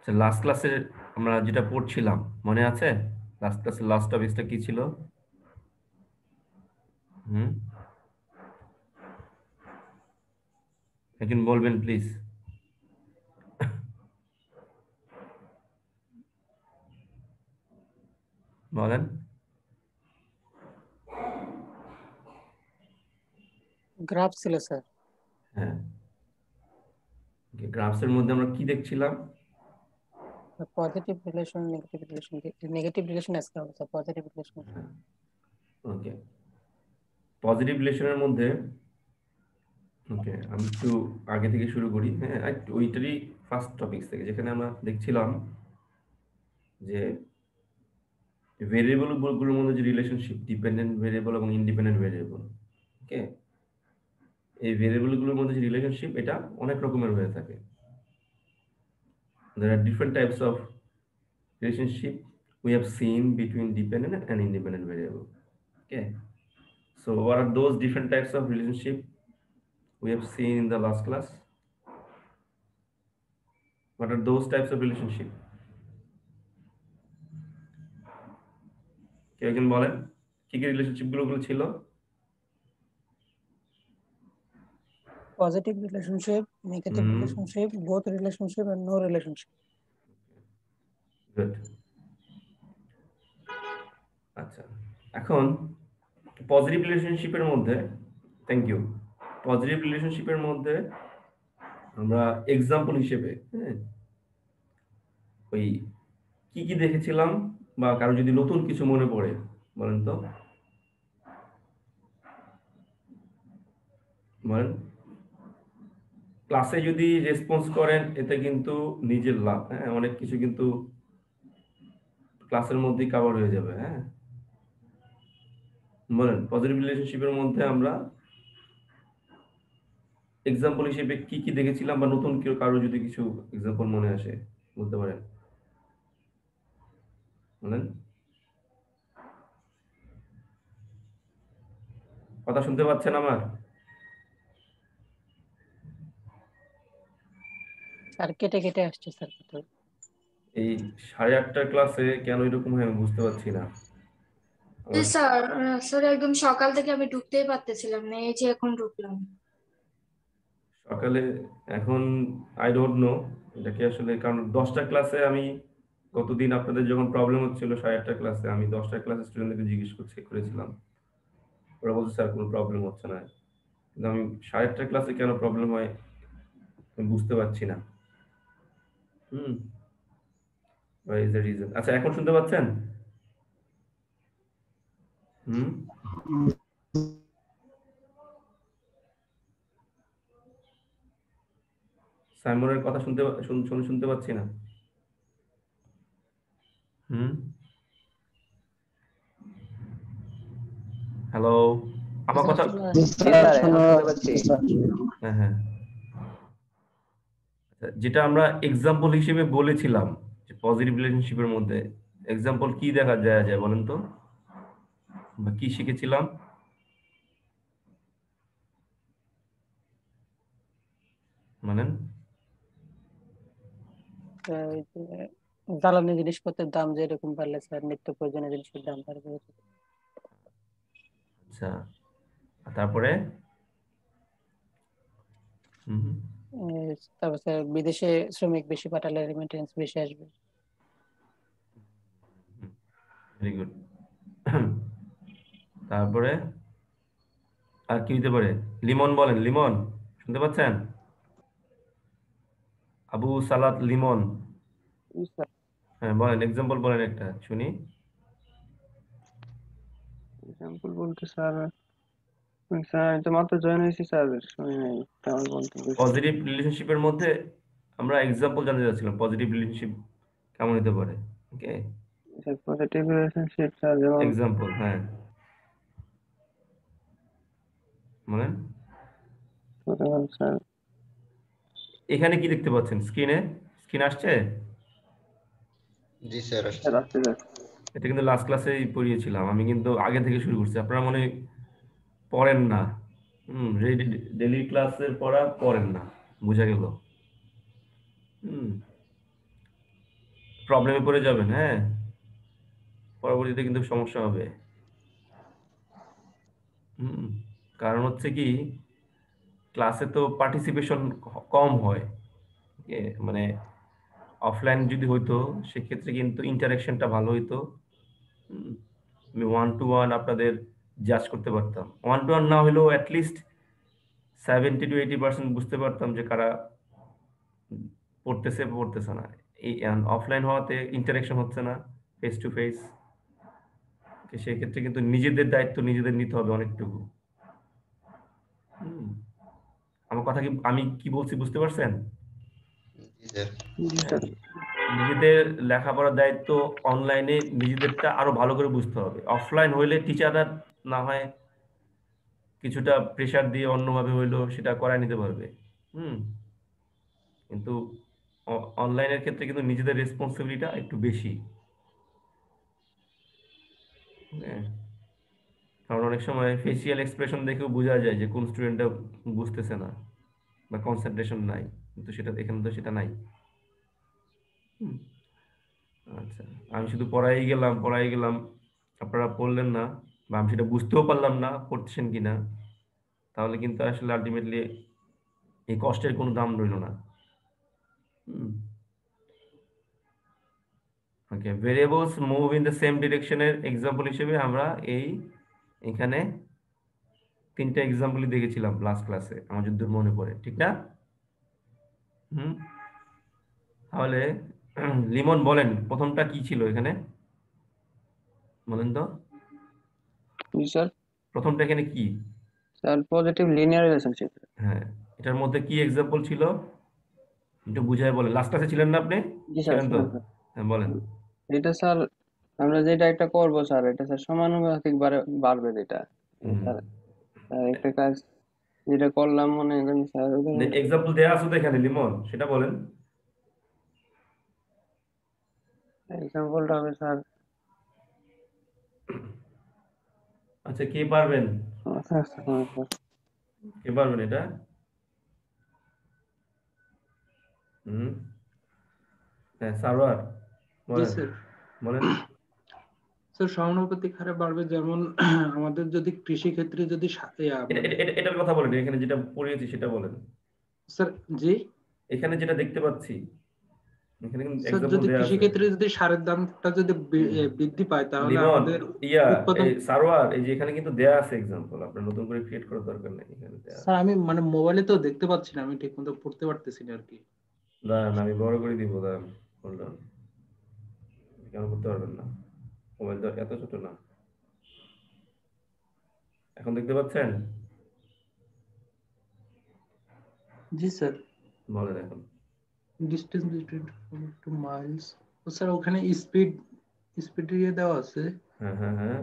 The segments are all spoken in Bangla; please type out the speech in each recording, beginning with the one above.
আচ্ছা, লাস্ট ক্লাসে আমরা যেটা পড়ছিলাম মনে আছে? লাস্ট ক্লাসের লাস্ট টপিকটা কি ছিল? হুম, একজন বলবেন প্লিজ। বলেন। গ্রাফ ছিল স্যার। হ্যাঁ, গ্রাফসের মধ্যে আমরা কি দেখছিলাম? পজিটিভ রিলেশন, নেগেটিভ রিলেশন আজকে হবে sir. Positive relation. Okay, positive রিলেশনের মধ্যে ওকে আমি একটু আগে থেকে শুরু করি। হ্যাঁ, একটু ওইটারই ফার্স্ট টপিক থেকে, যেখানে আমরা দেখছিলাম যে ভেরিয়েবল গুলোর মধ্যে যে রিলেশনশিপ, ডিপেন্ডেন্ট ভেরিয়েবল এবং ইন্ডিপেন্ডেন্ট ভেরিয়েবল। ওকে, এই ভেরিয়েবল গুলোর মধ্যে যে রিলেশনশিপ, এটা অনেক রকমের হয়ে থাকে। There are different types of relationship we have seen between dependent and independent variable. Okay, so what are those different types of relationship we have seen in the last class? What are those types of relationship? কেউ একজন বলেন কি কি রিলেশনশিপ গুলো ছিল? Positive relationship, negative hmm, relationship, both relationship and no relationship. Good. আচ্ছা, এখন পজিটিভ রিলেশনশিপের মধ্যে, থ্যাংক ইউ, পজিটিভ রিলেশনশিপের মধ্যে আমরা এক্সাম্পল হিসেবে, হ্যাঁ, ওই কি কি দেখেছিলাম, বা কারো যদি নতুন কিছু মনে পড়ে বলেন তো, বলেন। ক্লাসে যদি রেসপন্স করেন এতে কিন্তু নিজের লাভ। হ্যাঁ, অনেক কিছু কিন্তু ক্লাসের মধ্যেই কভার হয়ে যাবে। হ্যাঁ, বলেন পজিটিভ রিলেশনশিপের মধ্যে আমরা এক্সাম্পল হিসেবে কি কি দেখেছিলাম, বা নতুন কেউ কারো যদি কিছু এক্সাম্পল মনে আসে বলতে পারেন, বলেন। কথা শুনতে পাচ্ছেন আমার? স্যার কেটে কেটে আসছে স্যার কথা। এই 8:30টার ক্লাসে কেন এরকম হয় আমি বুঝতে পারছি না। জি আমার স্যার। স্যার একদম সকাল থেকে আমি ঢুকতেই পারতেছিলাম না, এই যে এখন ঢুকলাম। সকালে, এখন আই ডোন্ট নো এটা কি আসলে, কারণ 10টা ক্লাসে আমি গতদিন আপনাদের যখন প্রবলেম হচ্ছিল 8:30টার ক্লাসে, আমি 10টা ক্লাসে স্টুডেন্টদেরকে জিজ্ঞেস করেছিলাম, ওরা বলছে স্যার কোনো প্রবলেম হচ্ছে না। কিন্তু আমি 8:30টার ক্লাসে কেন প্রবলেম হয় আমি বুঝতে পারছি না। হুম, হোয়াট ইজ দ্য রিজন? আচ্ছা, এখন শুনতে পাচ্ছেন? হুম, সাইমনের কথা শুনতে পাচ্ছি না। হুম, হ্যালো, আমার স্যার কথা? শোনা জি যাচ্ছে। স্যার, এখন শুনতে পাচ্ছি। হ্যাঁ, হ্যাঁ। আচ্ছা, যেটা আমরা এক্সাম্পল হিসেবে বলেছিলাম যে পজিটিভ রিলেশনশিপের মধ্যে এক্সাম্পল কি দেখা যায় বলেন তো, বা কি শিখেছিলাম মানেন? ওই যে জ্বালানি জিনিসপত্রের দাম যেরকম বাড়লে স্যার নিত্য প্রয়োজনীয় জিনিসের দাম বাড়বে। আচ্ছা, আর তারপরে? হুম, হুম, তারপর স্যার বিদেশে শ্রমিক বেশি পাঠালে রেমিটেন্স বেশি আসবে। Very good. তারপরে আর কি হতে পারে? লিমন বলেন, লিমন শুনতে পাচ্ছেন? আবু সালাত লিমন, জি স্যার, হ্যাঁ বলেন, এক্সাম্পল বলেন একটা শুনি। এক্সাম্পল বলতে স্যার, স্যার আমি তো মাত্র জয়েন হয়েছি স্যার, শুনি নাই তেমন বলতে কিছু। পজিটিভ রিলেশনশিপের মধ্যে আমরা এক্সাম্পল জানতে চাচ্ছিলাম, পজিটিভ রিলেশনশিপ কেমন হতে পারে। ওকে, স্যার পজিটিভ রিলেশনশিপ স্যার যেমন, এক্সাম্পল, হ্যাঁ মানে যেমন স্যার, এখানে কি দেখতে পাচ্ছেন স্ক্রিনে? স্ক্রিন আসছে? জি স্যার স্যার আসছে। আসতে স্যার। এটা কিন্তু লাস্ট ক্লাসেই পড়িয়েছিলাম, আমি কিন্তু আগে থেকে শুরু করছি, আপনারা মনে হয় পড়েন না। হুম, ডেইলি ক্লাসের পড়া পড়েন না, বোঝা গেল। হুম, প্রবলেমে পড়ে যাবেন, হ্যাঁ, পরবর্তীতে কিন্তু সমস্যা হবে। হুম, কারণ হচ্ছে কি, ক্লাসে তো পার্টিসিপেশন কম হয়, মানে অফলাইন যদি হইতো সেক্ষেত্রে কিন্তু ইন্টারাকশনটা ভালো হইতো। হুম, আমি 1 to 1 আপনাদের জাজ করতে পারতাম, 1 to 1 না হলেও অ্যাটলিস্ট 70 to 80% বুঝতে পারতাম যে কারা পড়তেছে পড়তেছে না। এই অফলাইন হওয়াতে ইন্টারাকশন হচ্ছে না, ফেস টু ফেস। সেক্ষেত্রে কিন্তু নিজেদের দায়িত্ব নিজেদের নিতে হবে অনেকটুকু। হুম, আমার কথা কি, আমি কি বলছি বুঝতে পারছেন? জি স্যার। জি হ্যাঁ, স্যার। নিজেদের লেখাপড়ার দায়িত্ব অনলাইনে নিজেদেরটা আরো ভালো করে বুঝতে হবে। অফলাইন হইলে টিচাররা না হয় কিছুটা প্রেসার দিয়ে অন্যভাবে হইলো সেটা করায় নিতে পারবে। হুম, কিন্তু অনলাইনের ক্ষেত্রে কিন্তু নিজেদের রেসপন্সিবিলিটিটা একটু বেশি। হ্যাঁ, কারণ অনেক সময় ফেসিয়াল এক্সপ্রেশন দেখেও বোঝা যায় যে কোন স্টুডেন্টটা বুঝতেছে না বা কনসেন্ট্রেশন নাই, কিন্তু সেটা এখানে তো সেটা নাই। হুম, আচ্ছা, আমি শুধু পড়াই গেলাম, আপনারা পড়লেন না, বা আমি সেটা বুঝতেও পারলাম না পড়তেছেন কিনা, তাহলে কিন্তু আসলে আলটিমেটলি এই কষ্টের কোনো দাম রইল না। Okay, variables move in the same ডিরেকশনের এক্সাম্পল হিসেবে আমরা এখানে 3টা এক্সাম্পলই দেখেছিলাম লাস্ট ক্লাসে, আমার যতদূর মনে পড়ে, ঠিক না? হুম, তাহলে লিমন বলেন প্রথমটা কি ছিল এখানে, বলেন তো, জি স্যার। প্রথমটা এখানে কি? Sir positive linear relationship. হ্যাঁ, এটার মধ্যে কি এক্সাম্পল ছিল একটু বুঝায় বলেন, লাস্ট ক্লাসে ছিলেন না আপনি? জি স্যার, ছিলেন তো? ছিলেন স্যার। হ্যাঁ বলেন। এটা স্যার আমরা যেটা একটা করবো স্যার, এটা স্যার সমানুপাতিক বাড়বে যেটা। হুম, স্যার স্যার একটা কাজ যেটা করলাম মনে করেন স্যার, এক্সাম্পল দেয়া আছে তো এখানে লিমন, সেটা বলেন। এক্সাম্পলটা হবে স্যার। আচ্ছা, কে পারবেন? আচ্ছা আচ্ছা স্যার। কে পারবেন এটা? হুম, হ্যাঁ, সারোয়ার জি বলেন, স্যার। বলেন। স্যার সমানুপাতিক হারে বাড়বে, যেমন আমাদের যদি কৃষি ক্ষেত্রে যদি মানে এটার কথা বলেন, এখানে যেটা পড়িয়েছি সেটা বলেন। স্যার, জি এখানে যেটা দেখতে পাচ্ছি, এখানে কিন্তু স্যার, এক্সাম্পল যদি দেয়া কৃষি আছে। ক্ষেত্রে যদি সারের দামটা যদি হুম, বৃদ্ধি পায়, তাহলে লিমন, আমাদের এই উৎপাদন। সারোয়ার, এই যে এখানে কিন্তু দেয়া আছে এক্সাম্পল, আপনার নতুন করে ক্রিয়েট করার দরকার নেই, এখানে দেয়া স্যার আছে। আমি মানে মোবাইলে তো দেখতে পাচ্ছি না, আমি ঠিক মতো পড়তে পারতেছি না আর কি। দাঁড়ান আমি বড় করে দিব, দাঁড়ান, হোল্ড অন, কেন করতে পারবেন না, মোবাইল তো এত ছোট না। এখন দেখতে পাচ্ছেন? জি স্যার। বলেন এখন। Distance between 2 miles. ও স্যার, ওখানে স্পিড স্পিড দিয়ে দেওয়া আছে। হ্যাঁ, হ্যাঁ, হ্যাঁ,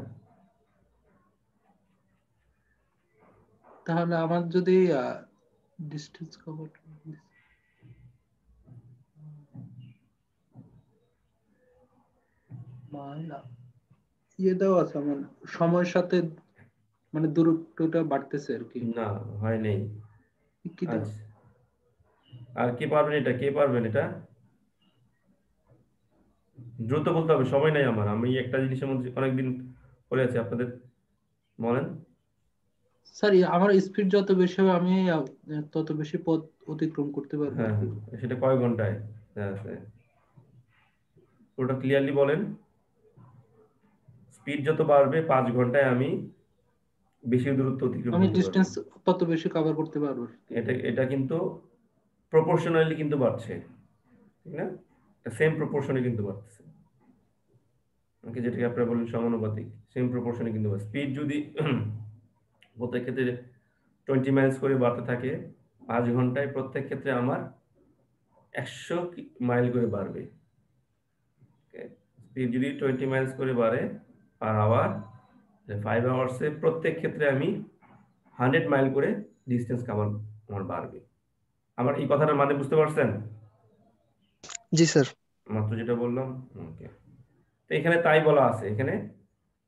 তাহলে আমার যদি ডিস্টেন্স কভার মাইল দেওয়া আছে, আমার সময়ের সাথে মানে দূরত্বটা বাড়তেছে আর কি। না, হয় নেই। কি দেওয়া? আচ্ছা, আর কে পারবেন এটা, কে পারবেন এটা? দ্রুত বলতে হবে, সময় নাই আমার, আমি একটা জিনিসের মধ্যে অনেকদিন পড়ে আছি আপনাদের, বলেন। স্যার আমার স্পিড যত বেশি হবে, আমি তত বেশি পথ অতিক্রম করতে পারবো আর হ্যাঁ, কি। হ্যাঁ, সেটা কয় ঘন্টায় আছে, পুরোটা ক্লিয়ারলি বলেন। স্পিড যত বাড়বে 5 ঘন্টায় আমি বেশি দূরত্ব অতিক্রম আমি করতে পারবো। ডিস্টেন্স তত বেশি কভার করতে পারবো আর কি। এটা কিন্তু প্রপোর্শনালি কিন্তু বাড়ছে, ঠিক না? সেম প্রপোর্শনে কিন্তু বাড়ছে, ওকে, যেটাকে আপনারা বলেন সমানুপাতিক, সেম প্রপোর্শনে কিন্তু স্পিড যদি প্রত্যেক ক্ষেত্রে 20 মাইলস করে বাড়তে থাকে, 5 ঘন্টায় প্রত্যেক ক্ষেত্রে আমার 100 মাইল করে বাড়বে। স্পিড যদি 20 মাইলস করে বাড়ে পার আওয়ার, 5 আওয়ার্সে প্রত্যেক ক্ষেত্রে আমি 100 মাইল করে ডিস্টেন্স কাভার আমার বাড়বে। আমার এই কথাটা মানে বুঝতে পারছেন জি স্যার। মাত্র যেটা বললাম? ওকে, তো এখানে তাই বলা আছে, এখানে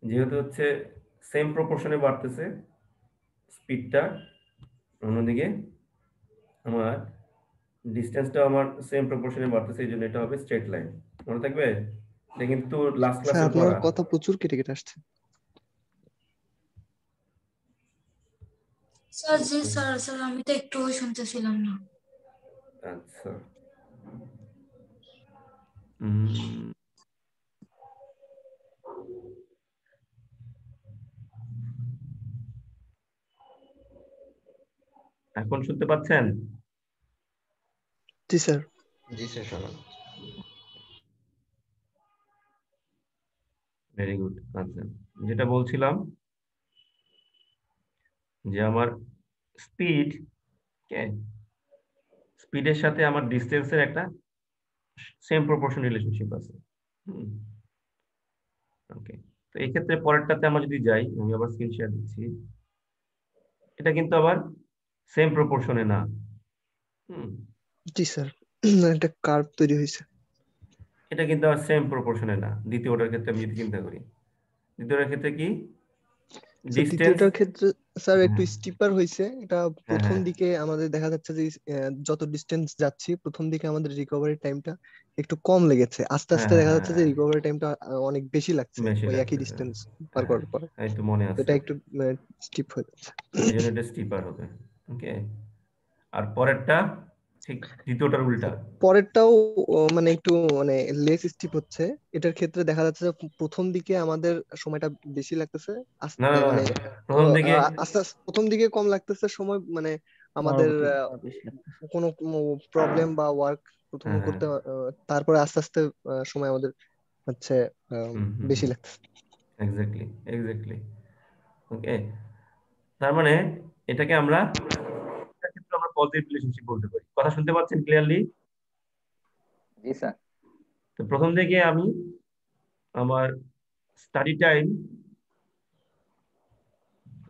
যেহেতু হচ্ছে সেম প্রপোর্শনে বাড়তেছে স্পিডটা, অন্যদিকে আমার ডিস্টেন্সটা আমার সেম প্রপোর্শনে বাড়তেছে, এই জন্য এটা হবে স্ট্রেট লাইন। মনে থাকবে? এটা কিন্তু লাস্ট স্যার ক্লাসের আপনার পড়া। কথা প্রচুর কেটে কেটে আসছে। স্যার জি স্যার স্যার আমি তো একটুও শুনতেছিলাম না। আচ্ছা। উম, এখন শুনতে পাচ্ছেন? জি স্যার। জি স্যার শোনান। Very good. আচ্ছা, যেটা বলছিলাম যে আমার স্পিড, স্পিডের সাথে আমার ডিস্টেন্সের একটা সেম প্রপোর্শন রিলেশনশিপ আছে। ওকে, তো এই ক্ষেত্রে পরেরটাতে আমরা যদি যাই, আমি আবার স্ক্রিন শেয়ার দিচ্ছি, এটা কিন্তু আবার সেম প্রপোর্শনে না। হুম, জি স্যার, একটা কার্ভ তৈরি হয়েছে। এটা কিন্তু আবার সেম প্রপোর্শনে না। দ্বিতীয়টার ক্ষেত্রে আমি যদি চিন্তা করি, দ্বিতীয়টার ক্ষেত্রে কি স্যার ডিস্টেন্স? দ্বিতীয়টার ক্ষেত্রে স্যার একটু হ্যাঁ স্টিপার হয়েছে। এটা হ্যাঁ প্রথম হ্যাঁ দিকে আমাদের দেখা যাচ্ছে যে যত ডিস্টেন্স যাচ্ছি প্রথম দিকে আমাদের রিকভারি টাইমটা একটু কম লেগেছে, আস্তে হ্যাঁ আস্তে দেখা যাচ্ছে যে হ্যাঁ, রিকভারি টাইমটা অনেক বেশি লাগছে বেশি ওই একই লাগতেছে। ডিস্টেন্স পার হ্যাঁ, করার পরে। এই তো মনে আছে, এটা একটু স্টিপ হয়ে যাচ্ছে। এই জন্য এটা স্টিপার হবে। ওকে, আর পরেরটা ঠিক দ্বিতীয়টার উল্টা। স্যার পরেরটাও মানে একটু মানে লেস স্টিপ হচ্ছে। এটার ক্ষেত্রে দেখা যাচ্ছে যে প্রথম দিকে আমাদের সময়টা বেশি লাগতেছে, না না না, মানে প্রথম দিকে আস্তে আস্তে প্রথম দিকে কম লাগতেছে সময়, মানে আমাদের পরবর্তী বেশি লাগতেছে। কোনো প্রবলেম বা ওয়ার্ক প্রথমে হ্যাঁ হ্যাঁ, করতে তারপরে আস্তে আস্তে সময় আমাদের হচ্ছে হুম হুম বেশি হুম, লাগতেছে। Exactly exactly. ওকে, তার মানে এটাকে আমরা, এটার ক্ষেত্রে আমরা পজিটিভ রিলেশনশিপ বলতে পারি। কথা শুনতে পাচ্ছেন ক্লিয়ারলি? জি স্যার। তো প্রথম দিকে আমি আমার স্টাডি টাইম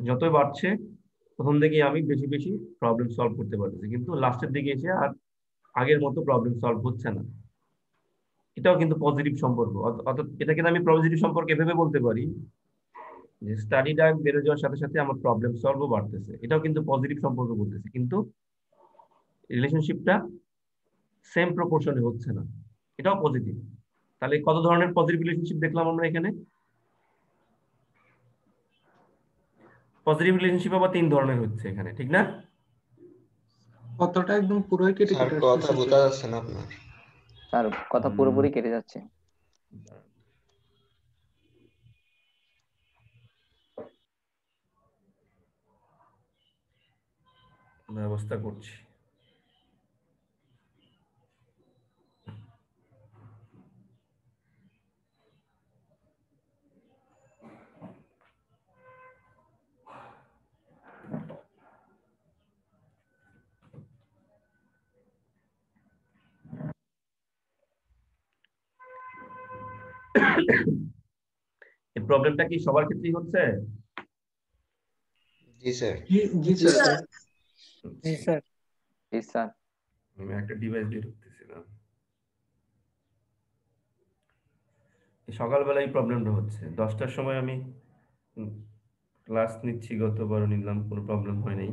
যতই বাড়ছে, প্রথম দিকে আমি বেশি বেশি প্রবলেম সলভ করতে পারতেছি, কিন্তু লাস্টের দিকে এসে আর আগের মতো প্রবলেম সলভ হচ্ছে না। এটাও কিন্তু পজিটিভ সম্পর্ক। অর্থাৎ এটা কিন্তু আমি পজিটিভ সম্পর্ক এভাবে বলতে পারি যে স্টাডি টাইম বেড়ে যাওয়ার সাথে সাথে আমার প্রবলেম সলভও বাড়তেছে, এটাও কিন্তু পজিটিভ সম্পর্ক বলতেছে, কিন্তু রিলেশনশিপটা সেম প্রপোর্শনে হচ্ছে না, এটাও পজিটিভ। তাহলে কত ধরনের পজিটিভ রিলেশনশিপ দেখলাম আমরা এখানে? পজিটিভ রিলেশনশিপ আবার 3 ধরনের হচ্ছে এখানে, ঠিক না? কথাটা একদম পুরোই কেটে স্যার কেটে কথা আসতেছে বোঝা স্যার। যাচ্ছে না আপনার। স্যার কথা উম, পুরোপুরি কেটে যাচ্ছে। ব্যবস্থা করছি। এই প্রবলেমটা কি সবার ক্ষেত্রেই হচ্ছে? জি স্যার। জি জি জি স্যার। স্যার। জি আচ্ছা, স্যার। জি স্যার। আমি একটা ডিভাইস দিয়ে ঢুকতেছিলাম। এই সকালবেলা এই প্রবলেমটা হচ্ছে, 10টার সময় আমি ক্লাস নিচ্ছি, গতবারও নিলাম, কোনো প্রবলেম হয় নাই।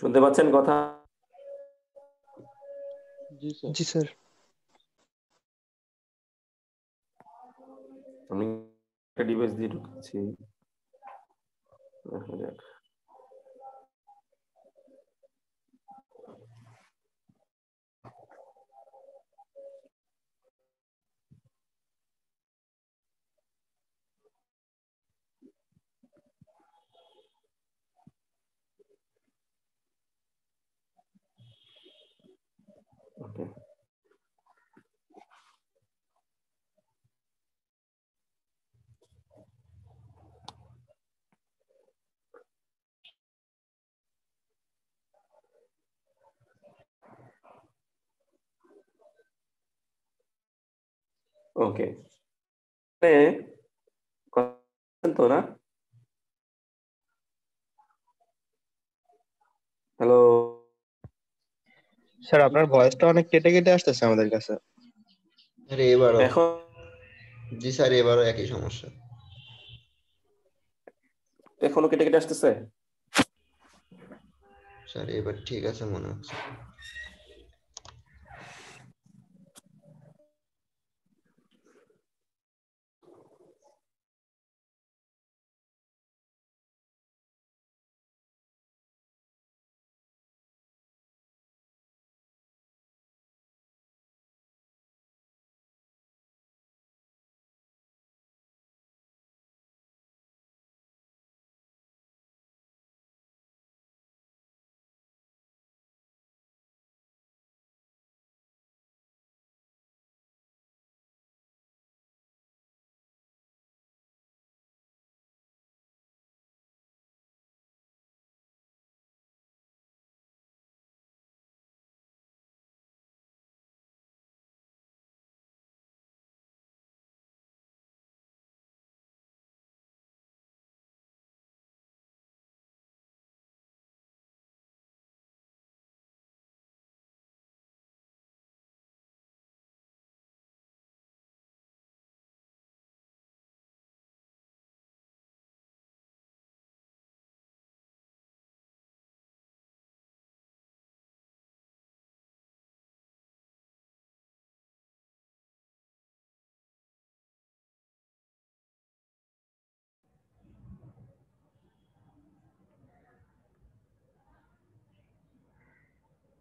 শুনতে পাচ্ছেন কথা? জি স্যার। জি স্যার। আমি একটা ডিভাইস দিয়ে ঢুকাচ্ছি। দেখা যাক। ওকে, ওকে, তো না? হ্যালো, স্যার আপনার ভয়েসটা অনেক কেটে কেটে আসতেছে আমাদের কাছে। আরে এবারও এখন জি স্যার, এবারও একই সমস্যা। এখনো কেটে কেটে আসতেছে? স্যার এবার ঠিক আছে মনে হচ্ছে।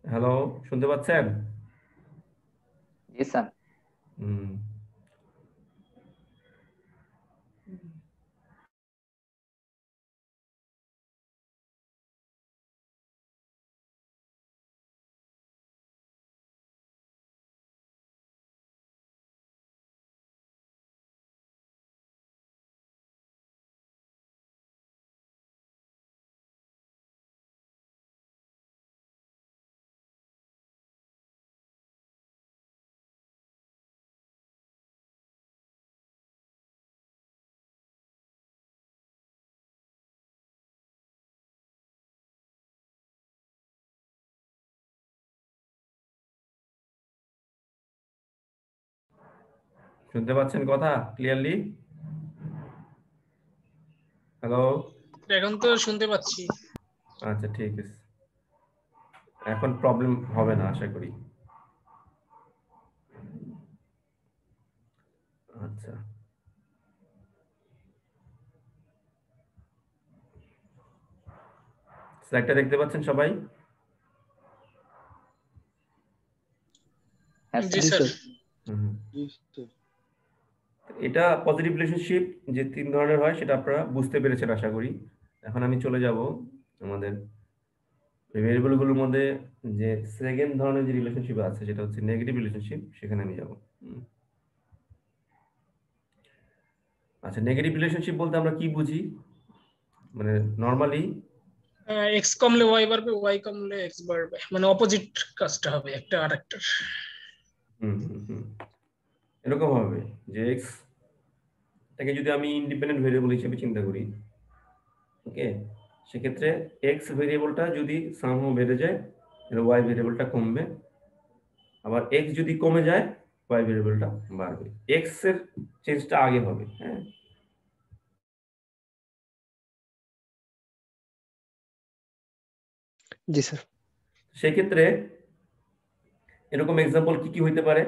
হ্যালো, শুনতে পাচ্ছেন? জি স্যার। হুম, শুনতে পাচ্ছেন কথা ক্লিয়ারলি? হ্যালো, এখন তো শুনতে পাচ্ছি। আচ্ছা ঠিক আছে, এখন প্রবলেম হবে না আশা করি। আচ্ছা, স্লাইডটা দেখতে পাচ্ছেন সবাই? হ্যাঁ জি স্যার। স্যার। হুম, এটা পজিটিভ রিলেশনশিপ যে 3 ধরনের হয় সেটা আপনারা বুঝতে পেরেছেন আশা করি। এখন আমি চলে যাব আমাদের ভেরিয়েবল গুলোর মধ্যে যে সেকেন্ড ধরনের যে রিলেশনশিপ আছে সেটা হচ্ছে নেগেটিভ রিলেশনশিপ, সেখানে আমি যাব। আচ্ছা, নেগেটিভ রিলেশনশিপ বলতে আমরা কি বুঝি? মানে নরমালি এক্স কমলে ওয়াই বাড়বে, ওয়াই কমলে এক্স বাড়বে, মানে অপোজিট কাজটা হবে একটা আরেকটার। এরকম হবে যে এক্স টাকে যদি আমি ইন্ডিপেন্ডেন্ট ভেরিয়েবল হিসেবে চিন্তা করি, ওকে, সেক্ষেত্রে এক্স ভেরিয়েবলটা যদি সামহাও বেড়ে যায় ওয়াই ভেরিয়েবলটা কমবে, আবার এক্স যদি কমে যায় ওয়াই ভেরিয়েবলটা বাড়বে। এক্স এর চেঞ্জটা আগে হবে, হ্যাঁ। জি স্যার। সেক্ষেত্রে এরকম এক্সাম্পল কি কি হইতে পারে?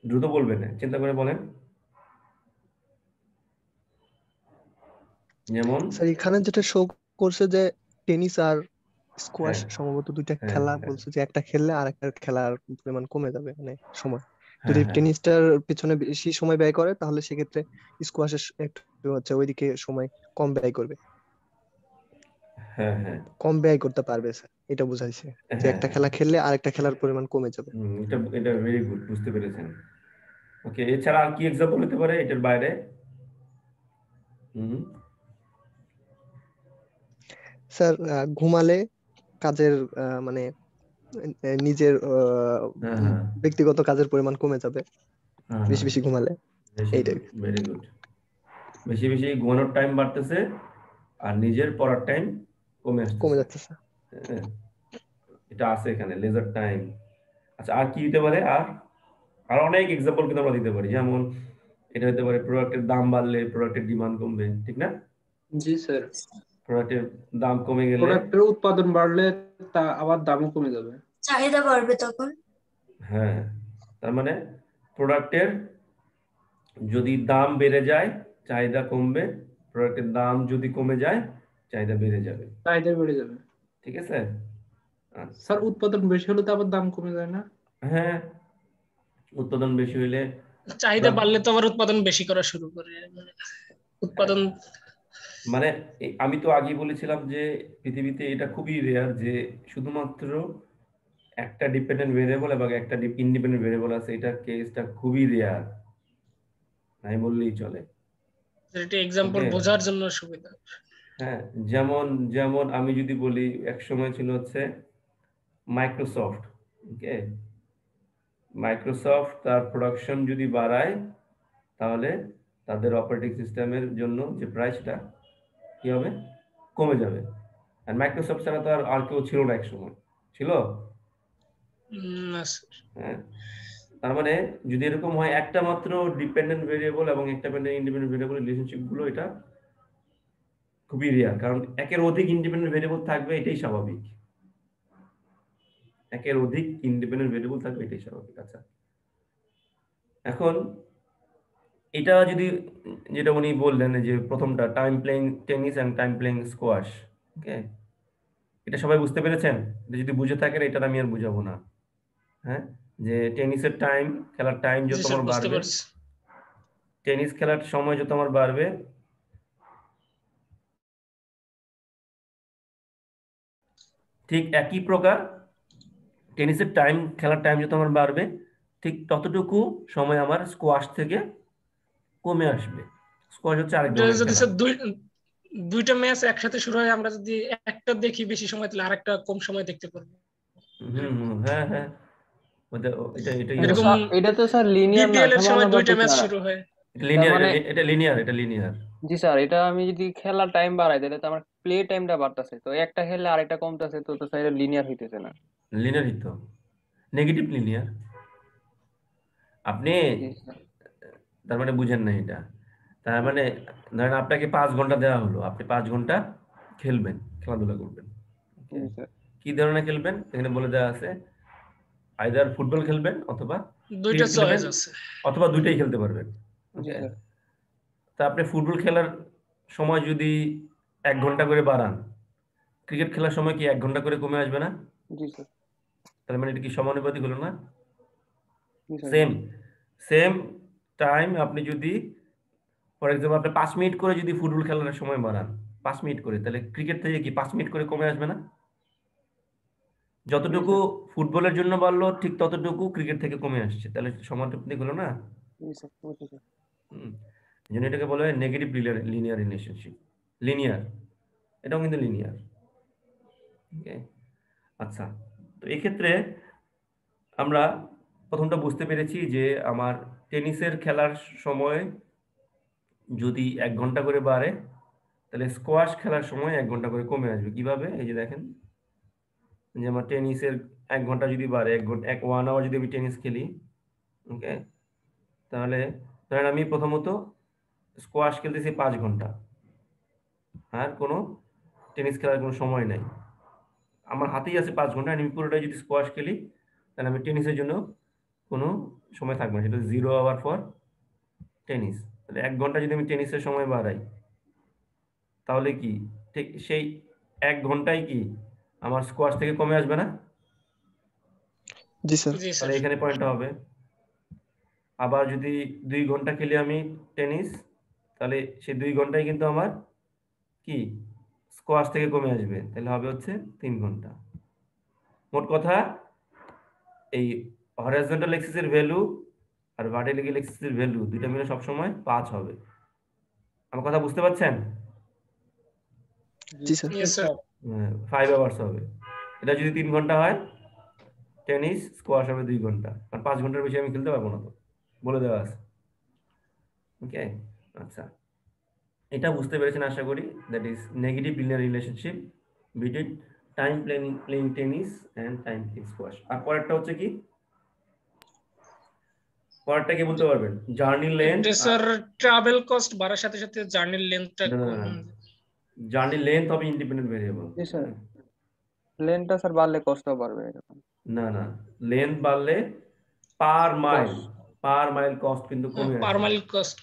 দ্রুত বলবেন, চিন্তা করে বলেন। যেমন স্যার এখানে যেটা শো করছে যে টেনিস আর স্কোয়াশ হ্যাঁ সম্ভবত দুইটা হ্যাঁ খেলা, হ্যাঁ বলছে যে একটা খেললে আর একটা খেলার পরিমাণ কমে যাবে, মানে সময় হ্যাঁ যদি হ্যাঁ টেনিসটার পিছনে বেশি সময় ব্যয় করে তাহলে সেক্ষেত্রে স্কোয়াশের একটু হচ্ছে ওইদিকে সময় কম ব্যয় করবে, হ্যাঁ হ্যাঁ কম ব্যয় করতে পারবে স্যার, এটা বুঝাইছে যে হ্যাঁ একটা হ্যাঁ খেলা খেললে আরেকটা খেলার পরিমাণ কমে যাবে। এটা এটা ভেরি গুড, বুঝতে পেরেছেন। ওকে, এছাড়া আর কি এক্সাম্পল হতে পারে এটার বাইরে? হুম স্যার ঘুমালে কাজের মানে নিজের হ্যাঁ হ্যাঁ ব্যক্তিগত কাজের পরিমাণ কমে যাবে হ্যাঁ বেশি হ্যাঁ, বেশি ঘুমালে, বেশি এইটাই। Good, very good. বেশি বেশি ঘুমানোর টাইম বাড়তেছে আর নিজের পড়ার টাইম কমে কমে আসতেছে। যাচ্ছে স্যার। হ্যাঁ, এটা আছে এখানে লেজার টাইম। আচ্ছা, আর কি দিতে পারে? আর আর অনেক এক্সাম্পল কিন্তু আমরা দিতে পারি, যেমন এটা হতে পারে প্রোডাক্টের দাম বাড়লে প্রোডাক্টের ডিমান্ড কমবে, ঠিক না? জি স্যার, প্রোডাক্টের দাম কমে গেলে প্রোডাক্টের উৎপাদন বাড়লে তা আবার দামও কমে যাবে। চাহিদা বাড়বে তখন। হ্যাঁ, তার মানে প্রোডাক্টের যদি দাম বেড়ে যায় চাহিদা কমবে, প্রোডাক্টের দাম যদি কমে যায় চাহিদা বেড়ে যাবে, চাহিদা বেড়ে যাবে। ঠিক আছে? আচ্ছা, স্যার উৎপাদন বেশি হলে তো আবার দাম কমে যায় না? হ্যাঁ, উৎপাদন বেশি হইলে চাহিদা বাড়লে তো আবার উৎপাদন বেশি করা শুরু করে, মানে উৎপাদন। মানে আমি তো আগেই বলেছিলাম যে পৃথিবীতে এটা খুবই রেয়ার যে শুধুমাত্র একটা ডিপেন্ডেন্ট ভেরিয়েবল এবং একটা ইন্ডিপেন্ডেন্ট ভেরিয়েবল আছে, এটা কেসটা খুবই রেয়ার, নাই বললেই চলে। এটা এক্সাম্পল ওকে, বোঝার জন্য সুবিধা। হ্যাঁ, যেমন যেমন আমি যদি বলি এক সময় ছিল হচ্ছে মাইক্রোসফট। ওকে, মাইক্রোসফট তার প্রোডাকশন যদি বাড়ায় তাহলে তাদের অপারেটিং সিস্টেমের জন্য যে প্রাইসটা কি হবে, কমে যাবে। আর মাইক্রোসফট ছাড়া তো আর কেউ ছিল না এক সময়, ছিল? না স্যার। হ্যাঁ, তার মানে যদি এরকম হয় একটা মাত্র ডিপেন্ডেন্ট ভেরিয়েবল এবং একটা ইন্ডিপেন্ডেন্ট ভেরিয়েবল রিলেশনশিপ গুলো, এটা খুবই রেয়ার, কারণ একের অধিক ইন্ডিপেন্ডেন্ট ভেরিয়েবল থাকবে এটাই স্বাভাবিক, একের অধিক ইন্ডিপেন্ডেন্ট ভেরিয়েবল থাকবে এটাই স্বাভাবিক। আচ্ছা, এখন এটা যদি, যেটা উনি বললেন যে প্রথমটা time playing tennis and time playing squash, okay, এটা সবাই বুঝতে পেরেছেন? এটা যদি বুঝে থাকেন এটা আমি আর বুঝাবো না। হ্যাঁ, যে টেনিসের টাইম, খেলার টাইম জি যত স্যার, আমার বুঝতে বাড়বে, পারছি। টেনিস খেলার সময় যত আমার বাড়বে, ঠিক একই প্রকার টেনিসের টাইম, খেলার টাইম যত আমার বাড়বে ঠিক ততটুকু সময় আমার স্কোয়াশ থেকে কমে আসবে। স্কোয়াশ হচ্ছে আরেক এটা ধরনের যদি খেলা। স্যার দুইটা ম্যাচ একসাথে শুরু হয়, আমরা যদি একটা দেখি বেশি সময়, তাহলে আরেকটা কম সময় দেখতে পারবো। হ্যাঁ হ্যাঁ, এটাই কিন্তু এরকম এটা তো স্যার লিনিয়ার না, বিপিএল এর সময় খেলানো দুইটা ম্যাচ যাইতেছে না। শুরু হয়। তার মানে এটা লিনিয়ার, এটা লিনিয়ার। জি স্যার, এটা আমি যদি খেলার টাইম বাড়াই তাহলে তো আমার প্লে টাইমটা বাড়তেছে, তো একটা খেললে আরেকটা কমতেছে, তো তো স্যার এটা লিনিয়ার হইতেছে না। লিনিয়ারই তো, নেগেটিভ লিনিয়ার। আপনি জি স্যার। তার মানে বুঝেন না এটা। তার মানে ধরেন আপনাকে 5 ঘন্টা দেওয়া হলো, আপনি 5 ঘন্টা খেলবেন, খেলাধুলা করবেন। ওকে, জি স্যার। কি ধরনের খেলবেন এখানে বলে দেওয়া আছে, আইদার ফুটবল খেলবেন অথবা দুইটা ক্রিকেট খেলবেন চয়েস আছে। অথবা দুইটাই খেলতে পারবেন। জি ওকে, স্যার। তা আপনি ফুটবল খেলার সময় যদি 1 ঘন্টা করে বাড়ান, ক্রিকেট খেলার সময় কি 1 ঘন্টা করে কমে আসবে না? জি স্যার। তার মানে এটা কি সমানুপাতিক হলো না? জি স্যার। সেম সেম টাইম আপনি যদি ফর এক্সাম্পল আপনি 5 মিনিট করে যদি ফুটবল খেলার সময় বাড়ান 5 মিনিট করে, তাহলে ক্রিকেট থেকে কি 5 মিনিট করে কমে আসবে না? জি যতটুকু স্যার। ফুটবলের জন্য বাড়লো ঠিক ততটুকু ক্রিকেট থেকে কমে আসছে, তাহলে সমানুপাতিক হলো না? জি স্যার। বুঝছি স্যার। এই জন্য এটাকে বলা হয় নেগেটিভ লিনিয়ার রিলেশনশিপ। লিনিয়ার, এটাও কিন্তু লিনিয়ার। ওকে, আচ্ছা, তো এক্ষেত্রে আমরা প্রথমটা বুঝতে পেরেছি যে আমার টেনিসের খেলার সময় যদি 1 ঘন্টা করে বাড়ে তাহলে স্কোয়াশ খেলার সময় 1 ঘন্টা করে কমে আসবে। কিভাবে? এই যে দেখেন, যে আমার টেনিসের 1 ঘন্টা যদি বাড়ে, 1 আওয়ার যদি আমি টেনিস খেলি, ওকে, তাহলে ধরেন আমি প্রথমত স্কোয়াশ খেলতেছি 5 ঘন্টা, আর কোনো টেনিস খেলার কোনো সময় নাই, আমার হাতেই আছে 5 ঘন্টা, আমি পুরোটাই যদি স্কোয়াশ খেলি তাহলে আমি টেনিসের জন্য কোনো সময় থাকবে না, সেটা 0 আওয়ার ফর টেনিস। তাহলে 1 ঘন্টা যদি আমি টেনিসের সময় বাড়াই, তাহলে কি ঠিক সেই 1 ঘন্টায় কি আমার স্কোয়াশ থেকে কমে আসবে না? জি স্যার। জি স্যার তাহলে এখানে পয়েন্টটা হবে। আবার যদি 2 ঘন্টা খেলি আমি টেনিস, তাহলে সেই 2 ঘন্টায় কিন্তু আমার কি স্কোয়াশ থেকে কমে আসবে, তাহলে হবে হচ্ছে 3 ঘন্টা। মোট কথা এই হরাইজন্টাল এক্সিসের ভ্যালু আর ভার্টিক্যাল এক্সিসের ভ্যালু দুইটা মিলে সবসময় 5 হবে। আমার কথা বুঝতে পারছেন? জি স্যার। ইয়েস স্যার 5 আওয়ার্স হবে। এটা যদি 3 ঘন্টা হয়, টেনিস স্কোয়াশ হবে 2 ঘন্টা, আর 5 ঘন্টার বেশি আমি খেলতে পারবো না, তো বলে দেওয়া আছে। ওকে, আচ্ছা, এটা বুঝতে পেরেছেন আশা করি। That is negative linear relationship between time playing tennis and time playing squash. আর পরেরটা হচ্ছে কি, পরেরটা কি বলতে পারবেন? Journey length. এটা স্যার ট্রাভেল কস্ট বাড়ার সাথে সাথে জার্নির লেন্থটা জার্নি লেন্থ হবে ইন্ডিপেন্ডেন্ট ভেরিয়েবল। জি স্যার, লেনটা স্যার বাড়লে কষ্ট বাড়বে এরকম। না না, লেন্থ বাড়লে পার মাইল কস্ট কিন্তু কমে পার আসবে। মাইল কস্ট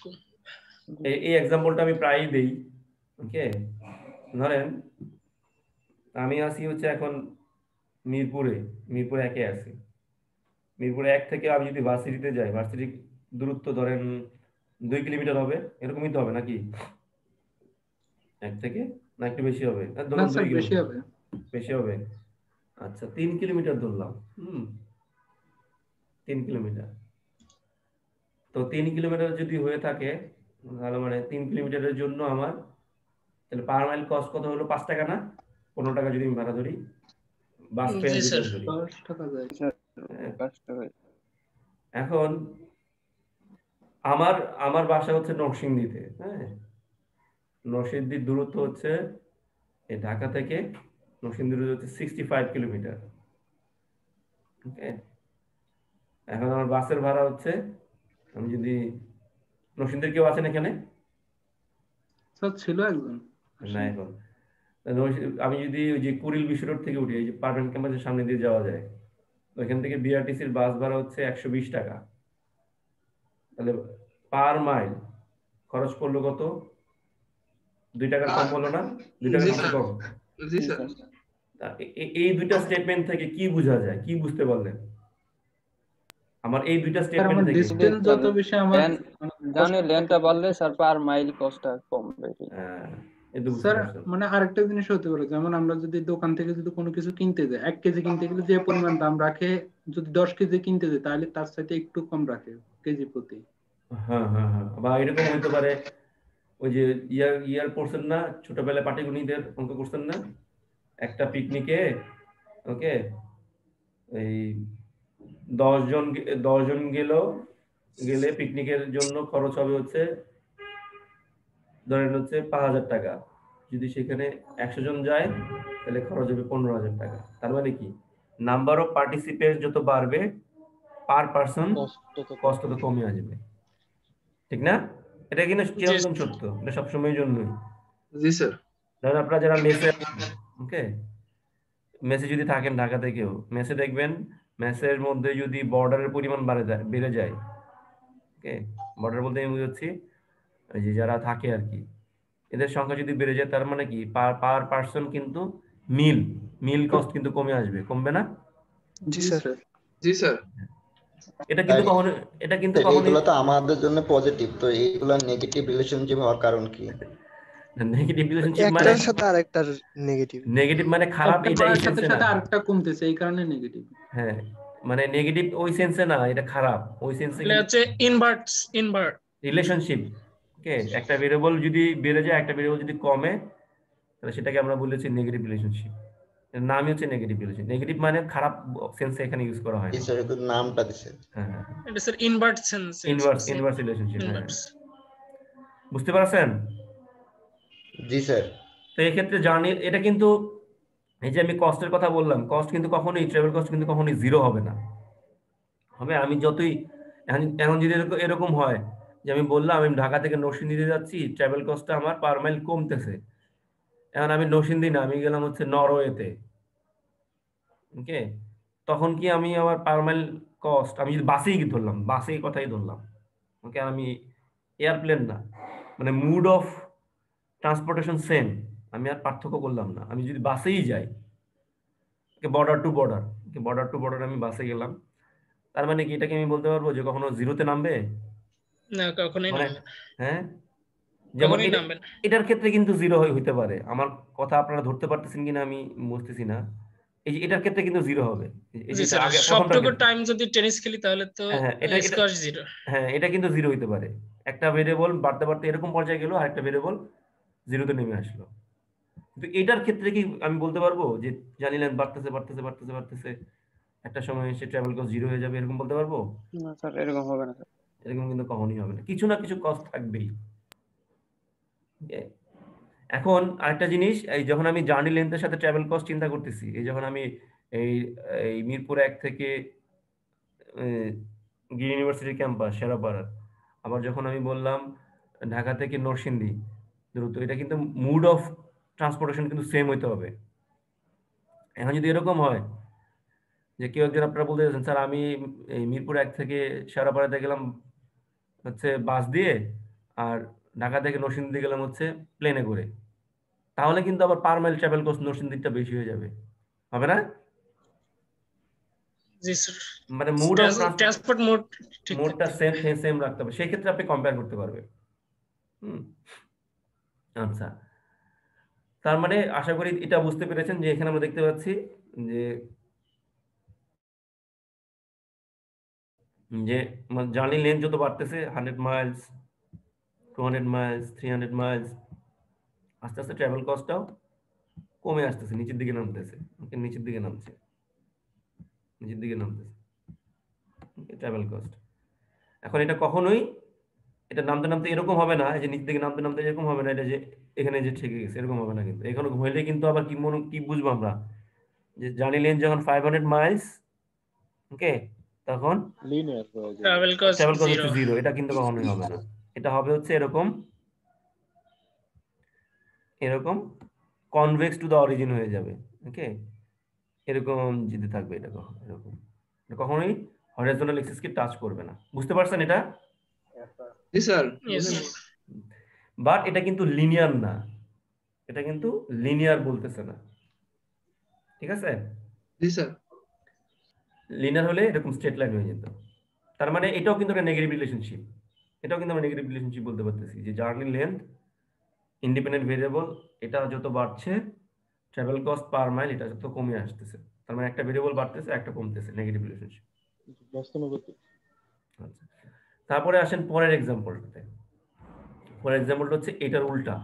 এই এক্সাম্পলটা আমি প্রায়ই দেই। ওকে, ধরেন আমি আছি হচ্ছে এখন মিরপুরে 1-এ আছি। মিরপুরে 1 থেকে আমি যদি ভার্সিটিতে যাই, ভার্সিটির দূরত্ব ধরেন 2 কিলোমিটার হবে, এরকমই তো হবে নাকি? 1 থেকে না একটু বেশি হবে? না ধরুন 2 স্যার, বেশি কিলোমিটার। হবে। বেশি হবে। আচ্ছা, 3 কিলোমিটার ধরলাম। 3 কিলোমিটার। তো 3 কিলোমিটার যদি হয়ে থাকে, তাহলে মানে 3 কিলোমিটারের জন্য আমার তাহলে পার মাইল কস্ট কত হলো? 5 টাকা না? 15 টাকা যদি আমি ভাড়া ধরি, বাস ফেয়ার জি যদি স্যার ধরি। 10 টাকা যায়। এখন আমার বাসা হচ্ছে নরসিংদীতে। হ্যাঁ, নরসিংদীর দূরত্ব হচ্ছে এই ঢাকা থেকে নরসিংদীর দূরত্ব হচ্ছে 65 কিলোমিটার। ওকে, এখন আমার বাসের ভাড়া হচ্ছে, আমি যদি নরসিংদীর কেউ আছেন এখানে? স্যার ছিল একজন। না, এখন আমি যদি ওই যে কুড়িল বিশ্ব রোড থেকে উঠি, এই যে পার্মানেন্ট ক্যাম্পাসের সামনে দিয়ে যাওয়া যায়, ওইখান থেকে বিআরটিসির বাস ভাড়া হচ্ছে 120 টাকা। তাহলে পার মাইল খরচ পড়লো কত? 2 টাকার কম হলো না? 2 টাকার কিছু কম। জি স্যার। এই দুইটা স্টেটমেন্ট থেকে কি বোঝা যায়, কি বুঝতে পারলেন? আমার এই দুইটা স্যার স্টেটমেন্ট আমার থেকে ডিসটেন্স যত বেশি আমার জানি লেনটা বাড়লে স্যার পার মাইল কস্টটা কমবে। এটা বুঝতে স্যার পারছেন? মানে আরেকটা জিনিস হতে পারে, যেমন আমরা যদি দোকান থেকে যদি কোনো কিছু কিনতে যাই, 1 কেজি কিনতে গেলে যে পরিমাণ দাম রাখে, যদি 10 কেজি কিনতে যাই তাহলে তার সাথে একটু কম রাখে কেজি প্রতি। হ্যাঁ হ্যাঁ হ্যাঁ, বা এরকম হইতে পারে, ওই যে ইয়ার পড়ছেন না ছোটবেলায়, পাটিগণিতের অঙ্ক করছেন না? একটা পিকনিকে, ওকে, এই 10 জন গেলে পিকনিকের জন্য খরচ হবে হচ্ছে ধরেন হচ্ছে 5,000 টাকা। যদি সেখানে 100 জন যায়, তাহলে খরচ হবে 15,000 টাকা। তার মানে কি, নাম্বার অফ পার্টিসিপেন্ট যত বাড়বে, পার পার্সন কষ্ট তো কমে আসবে, ঠিক না? এটা কিনা চিরন্তন সত্য, এটা সবসময়ের জন্যই। জি স্যার। ধরেন আপনারা যারা মেসে, ওকে, মেসে যদি থাকেন ঢাকা থেকেও, মেসে দেখবেন মেসের মধ্যে যদি বর্ডারের পরিমাণ বেড়ে যায়, ওকে, বর্ডার বলতে আমি বুঝাচ্ছি ওই যে যারা থাকে আর কি, এদের সংখ্যা যদি বেড়ে যায়, তার মানে কি পার পার্সন কিন্তু মিল কস্ট কিন্তু কমে আসবে, কমবে না? জি স্যার। জি স্যার। এটা কিন্তু কখনো এইগুলো তো আমাদের জন্য পজিটিভ, তো এইগুলো নেগেটিভ রিলেশনশিপ হওয়ার কারণ কি? নেগেটিভ রিলেশনশিপ মানে একটার সাথে আরেকটার নেগেটিভ মানে খারাপ, এটা এই সাথে সেন্সে সাথে না। আরেকটা কমতেছে, এই কারণে নেগেটিভ। হ্যাঁ, মানে নেগেটিভ ওই সেন্সে না, এটা খারাপ ওই সেন্সে। এটা হচ্ছে ইনভার্ট রিলেশনশিপ। ওকে, একটা ভেরিয়েবল যদি বেড়ে যায়, একটা ভেরিয়েবল যদি কমে, তাহলে সেটাকে আমরা বলেছি নেগেটিভ রিলেশনশিপ। এর নামই হচ্ছে নেগেটিভ রিলেশন। নেগেটিভ মানে খারাপ সেন্সে এখানে ইউজ করা হয় না। স্যার শুধু নামটা দিছে। হ্যাঁ, এটা sir invert sense, inverse relationship. বুঝতে পারছেন? জি স্যার। তো এই ক্ষেত্রে জার্নি, এটা কিন্তু এই যে আমি কস্টের কথা বললাম, কস্ট কিন্তু কখনোই, ট্রাভেল কস্ট কিন্তু কখনোই জিরো হবে না। হবে আমি যতই এখন যদি এরকম হয় যে আমি বললাম আমি ঢাকা থেকে নরসিংদীতে যাচ্ছি, ট্রাভেল কস্টটা আমার পার মাইল কমতেছে, এখন আমি নরসিংদী না, আমি গেলাম হচ্ছে নরওয়েতে, ওকে, তখন কি আমি আমার পার মাইল কস্ট, আমি যদি বাসেই কথাই ধরলাম, ওকে, আমি এয়ারপ্লেন না, মানে মুড অফ ট্রান্সপোর্টেশন সেম, আমি আর পার্থক্য করলাম না। আমি যদি বাসেই যাই, border to border, border to border আমি বাসে গেলাম, তার মানে কি এটাকে আমি বলতে পারবো যে কখনো জিরোতে নামবে? না, কখনোই মানে নামবে না, হ্যাঁ, যেমন কখনোই নামবে না। এটার ক্ষেত্রে কিন্তু জিরো হইতে পারে। আমার কথা আপনারা ধরতে পারতেছেন কিনা আমি বুঝতেছি না। এই যে এটার ক্ষেত্রে কিন্তু জিরো হবে, এই জি যেটা স্যার, আগে প্রথমটার সবটুকু ক্ষেত্রে। টাইম যদি টেনিস খেলি তাহলে তো হ্যাঁ হ্যাঁ, এটা এটা স্কোয়াশ জিরো। হ্যাঁ, এটা কিন্তু জিরো হইতে পারে। একটা ভেরিয়েবল বাড়তে বাড়তে এরকম পর্যায়ে গেল, আর একটা ভেরিয়েবল জিরোতে নেমে আসলো। কিন্তু এটার ক্ষেত্রে কি আমি বলতে পারবো যে জানিলেন বাড়তেছে বাড়তেছে বাড়তেছে বাড়তেছে, একটা সময় এসে ট্রাভেল কস্ট জিরো হয়ে যাবে, এরকম বলতে পারবো? না স্যার, এরকম হবে না স্যার। এরকম কিন্তু কখনোই হবে না, কিছু না কিছু কস্ট থাকবেই। Okay? এখন আরেকটা জিনিস, এই যখন আমি জার্নি লেন্থের সাথে ট্রাভেল কস্ট চিন্তা করতেছি, এই যখন আমি এই এই মিরপুর 1 থেকে গিরি ইউনিভার্সিটি ক্যাম্পাস শেরাপাড়া, আবার যখন আমি বললাম ঢাকা থেকে নরসিংদী দ্রুত, এটা কিন্তু মুড অফ ট্রান্সপোর্টেশন কিন্তু সেম হইতে হবে। এখন যদি এরকম হয় যে কেউ একজন আপনারা বলতে চাচ্ছেন স্যার আমি এই মিরপুর 1 থেকে শেরাপাড়াতে গেলাম হচ্ছে বাস দিয়ে, আর ঢাকা থেকে নরসিংদী গেলাম হচ্ছে প্লেনে করে, তাহলে কিন্তু আবার পার মাইল ট্রাভেল কস্ট নরসিংদীটা বেশি হয়ে যাবে, হবে না? জি স্যার, মানে মুড অফ ট্রান্সপোর্ট মোড ঠিক মোডটা থাকবে। সেম সেম রাখতে হবে, সেই ক্ষেত্রে আপনি কম্পেয়ার করতে পারবেন। আচ্ছা, তার মানে আশা করি এটা বুঝতে পেরেছেন যে এখানে আমরা দেখতে পাচ্ছি যে যে জার্নি লেন্থ যত বাড়তেছে 100 মাইলস, 200 মাইলস, 300 মাইলস, আস্তে আস্তে ট্রাভেল কস্টটাও কমে আসতেছে, নিচের দিকে নামতেছে, নিচের দিকে নামছে, নিচের দিকে নামতেছে ট্রাভেল কস্ট। এখন এটা কখনোই এটা নামতে নামতে এরকম হবে না, যে নিচ থেকে নামতে নামতে এরকম হবে না, এটা যে এখানে যে ঠেকে গেছে এরকম হবে না। কিন্তু এখানে হইলে কিন্তু আবার কি বুঝবো আমরা যে জার্নি লেন্থ যখন 500 মাইলস, ওকে, তখন travel travel cost cost zero. হচ্ছে জিরো, এটা কিন্তু কখনোই হবে না। এটা হবে হচ্ছে এরকম এরকম কনভেক্স টু দ্য অরিজিন হয়ে যাবে, ওকে, এরকম যেতে থাকবে। এটা এরকম, এটা কখনোই হরাইজন্টাল এক্সিসকে টাচ করবে না। বুঝতে পারছেন এটা? জি স্যার। Yes. বাট এটা কিন্তু লিনিয়ার না, এটা কিন্তু লিনিয়ার বলতেছে না, ঠিক আছে? জি স্যার। লিনিয়ার হলে এরকম স্ট্রেট লাইন হয়ে যেত। তার মানে এটাও কিন্তু একটা নেগেটিভ রিলেশনশিপ, এটাও কিন্তু আমরা নেগেটিভ রিলেশনশিপ বলতে পারতেছি যে জার্নি লেন্থ ইন্ডিপেন্ডেন্ট ভেরিয়েবল, এটা যত বাড়ছে ট্রাভেল কস্ট পার মাইল এটা যত কমে আসতেছে, তার মানে একটা ভেরিয়েবল বাড়তেছে একটা কমতেছে, নেগেটিভ রিলেশনশিপ। আচ্ছা, তারপরে আসেন পরের এক্সাম্পলটাতে। পরের এক্সাম্পলটা হচ্ছে এটার উল্টা।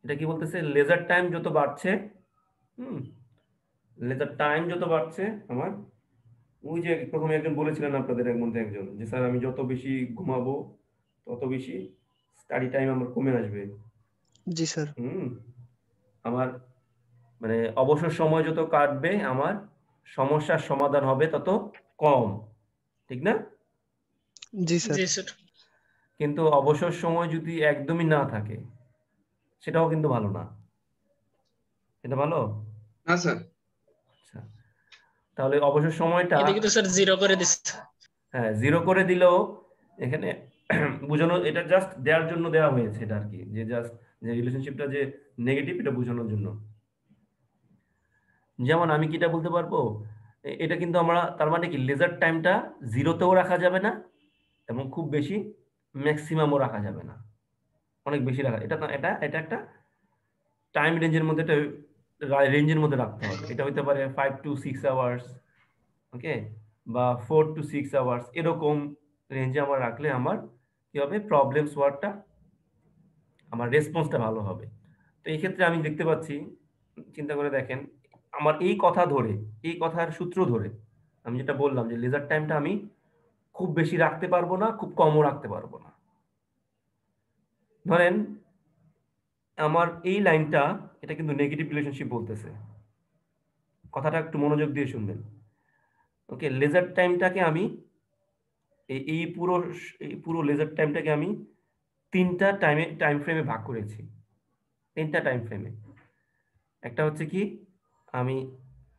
এটা কি বলতেছে, লেজার টাইম যত বাড়ছে, লেজার টাইম যত বাড়ছে আমার, ওই যে প্রথমে একজন বলেছিলেন আপনাদের এর মধ্যে একজন, যে স্যার আমি যত বেশি ঘুমাবো তত বেশি স্টাডি টাইম আমার কমে আসবে। জি স্যার। আমার মানে অবসর সময় যত কাটবে আমার সমস্যার সমাধান হবে তত কম, ঠিক না? জি স্যার। জি স্যার। কিন্তু অবসর সময় যদি একদমই না থাকে সেটাও কিন্তু ভালো না। এটা ভালো না স্যার। আচ্ছা, তাহলে অবসর সময়টা এদিকে তো স্যার জিরো করে দিচ্ছে। হ্যাঁ, জিরো করে দিলেও এখানে বোঝানো, এটা জাস্ট দেওয়ার জন্য দেওয়া হয়েছে এটা আর কি, যে জাস্ট যে রিলেশনশিপটা যে নেগেটিভ এটা বোঝানোর জন্য। যেমন আমি কিটা বলতে পারবো, এটা কিন্তু আমরা তার মানে কি লেজার টাইমটা জিরোতেও রাখা যাবে না এবং খুব বেশি ম্যাক্সিমামও রাখা যাবে না, অনেক বেশি রাখা, এটা এটা এটা একটা টাইম রেঞ্জের মধ্যে, একটা রেঞ্জের মধ্যে রাখতে হবে। এটা হতে পারে 5 to 6 আওয়ার্স, ওকে, বা 4 to 6 আওয়ার্স, এরকম রেঞ্জে আমার রাখলে আমার কি হবে, প্রবলেম সলভটা, আমার রেসপন্সটা ভালো হবে। তো এই ক্ষেত্রে আমি দেখতে পাচ্ছি, চিন্তা করে দেখেন, আমার এই কথা ধরে, এই কথার সূত্র ধরে আমি যেটা বললাম যে লেজার টাইমটা আমি খুব বেশি রাখতে পারবো না, খুব কমও রাখতে পারবো না। ধরেন আমার এই লাইনটা, এটা কিন্তু নেগেটিভ রিলেশনশিপ বলতেছে, কথাটা একটু মনোযোগ দিয়ে শুনবেন। ওকে, লেজার টাইমটাকে আমি এই পুরো লেজার টাইমটাকে আমি তিনটা টাইম ফ্রেমে ভাগ করেছি, তিনটা টাইম ফ্রেমে। একটা হচ্ছে কি, আমি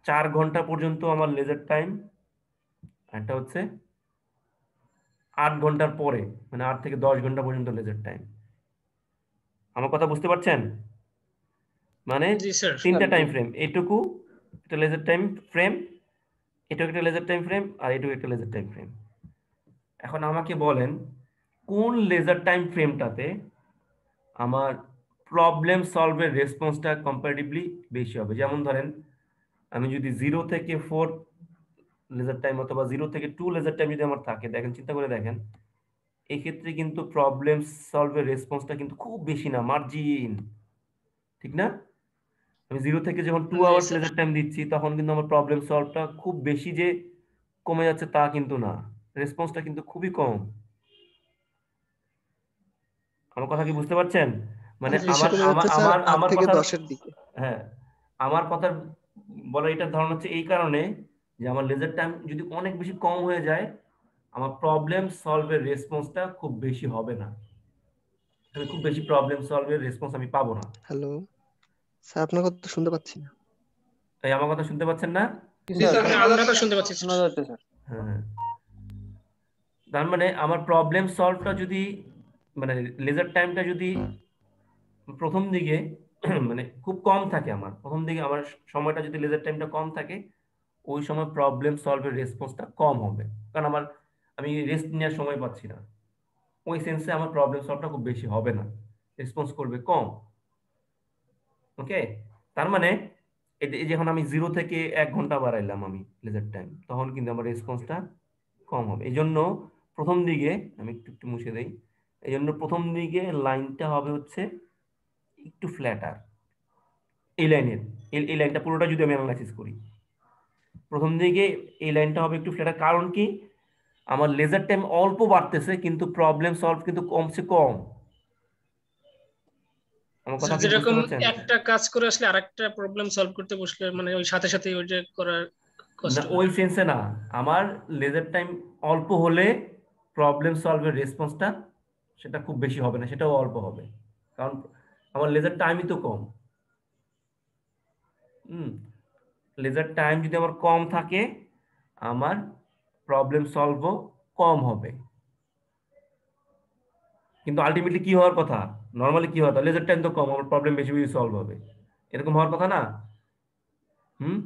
4 ঘন্টা পর্যন্ত আমার লেজার টাইম, একটা হচ্ছে 8 ঘন্টার পরে, মানে 8 থেকে 10 ঘন্টা পর্যন্ত লেজার টাইম, আমার কথা বুঝতে পারছেন? মানে জি স্যার। তিনটা টাইম ফ্রেম, এইটুকু একটা লেজার টাইম ফ্রেম, এটুকু একটা লেজার টাইম ফ্রেম, আর এটুকু একটা লেজার টাইম ফ্রেম। এখন আমাকে বলেন কোন লেজার টাইম ফ্রেমটাতে আমার প্রবলেম সলভের রেসপন্সটা কম্পারেটিভলি বেশি হবে। যেমন ধরেন আমি যদি 0 থেকে 4 লেজার টাইম অথবা 0 থেকে 2 লেজার টাইম যদি আমার থাকে, দেখেন চিন্তা করে দেখেন, এই ক্ষেত্রে কিন্তু প্রবলেম সলভের রেসপন্সটা কিন্তু খুব বেশি না, মার্জিন, ঠিক না? আমি 0 থেকে যখন 2 জি আওয়ার্স স্যার। লেজার টাইম দিচ্ছি তখন কিন্তু আমার প্রবলেম সলভটা খুব বেশি যে কমে যাচ্ছে তা কিন্তু না, রেসপন্সটা কিন্তু খুবই কম। আমার কথা কি বুঝতে পারছেন? মানে জি আমার স্যার। কমে আমার যাচ্ছে স্যার আমার 8 আমার থেকে কথার 10-এর দিকে। হ্যাঁ, আমার কথার বলার এটার ধারণা হচ্ছে এই কারণে যে আমার লেজার টাইম যদি অনেক বেশি কম হয়ে যায়, আমার প্রবলেম সলভের রেসপন্সটা খুব বেশি হবে না, আমি খুব বেশি প্রবলেম সলভের রেসপন্স আমি পাবো না। হ্যালো স্যার, আপনার কথা শুনতে পাচ্ছি না। তাই আমার কথা শুনতে পাচ্ছেন না? জি স্যার, আমরা তো শুনতে পাচ্ছি শোনা যাচ্ছে স্যার। হ্যাঁ হ্যাঁ। তার মানে আমার প্রবলেম সলভটা যদি মানে লেজার টাইমটা যদি প্রথম দিকে মানে খুব কম থাকে, আমার প্রথম দিকে আমার সময়টা যদি লেজার টাইমটা কম থাকে, ওই সময় প্রবলেম সলভের রেসপন্সটা কম হবে, কারণ আমি রেস্ট নেওয়ার সময় পাচ্ছি না। ওই সেন্সে আমার প্রবলেম সলভটা খুব বেশি হবে না, রেসপন্স করবে কম। ওকে, তার মানে এই যখন আমি 0 থেকে 1 ঘন্টা বাড়াইলাম আমি লেজার টাইম, তখন কিন্তু আমার রেসপন্সটা কম হবে। এই জন্য প্রথম দিকে আমি একটু একটু মুছে দেই, এই জন্য প্রথম দিকে লাইনটা হবে হচ্ছে একটু ফ্ল্যাটার। এই লাইনের এই লাইনটা পুরোটা যদি আমি অ্যানালাইসিস করি, প্রথম দিকে এই লাইনটা হবে একটু ফ্ল্যাটার। কারণ কি, আমার লেজার টাইম অল্প বাড়তেছে কিন্তু প্রবলেম সলভ কিন্তু কমছে কম। আমার কথা স্যার, কি বুঝতে যেরকম পারছেন? একটা কাজ করে আসলে আরেকটা প্রবলেম সলভ করতে বসলে মানে ওই সাথে সাথে ওই যে করার কষ্ট না, হয়। ওই সেন্সে না, আমার লেজার টাইম অল্প হলে প্রবলেম সলভের রেসপন্সটা সেটা খুব বেশি হবে না, সেটাও অল্প হবে, কারণ আমার লেজার টাইমই তো কম। লেজার টাইম যদি আমার কম থাকে, আমার প্রবলেম সলভও কম হবে। কিন্তু আলটিমেটলি কি হওয়ার কথা, নর্মালি কি হওয়ার কথা, লেজার টাইম তো কম, আমার প্রবলেম বেশি বেশি সলভ হবে, এরকম হওয়ার কথা না? হুম,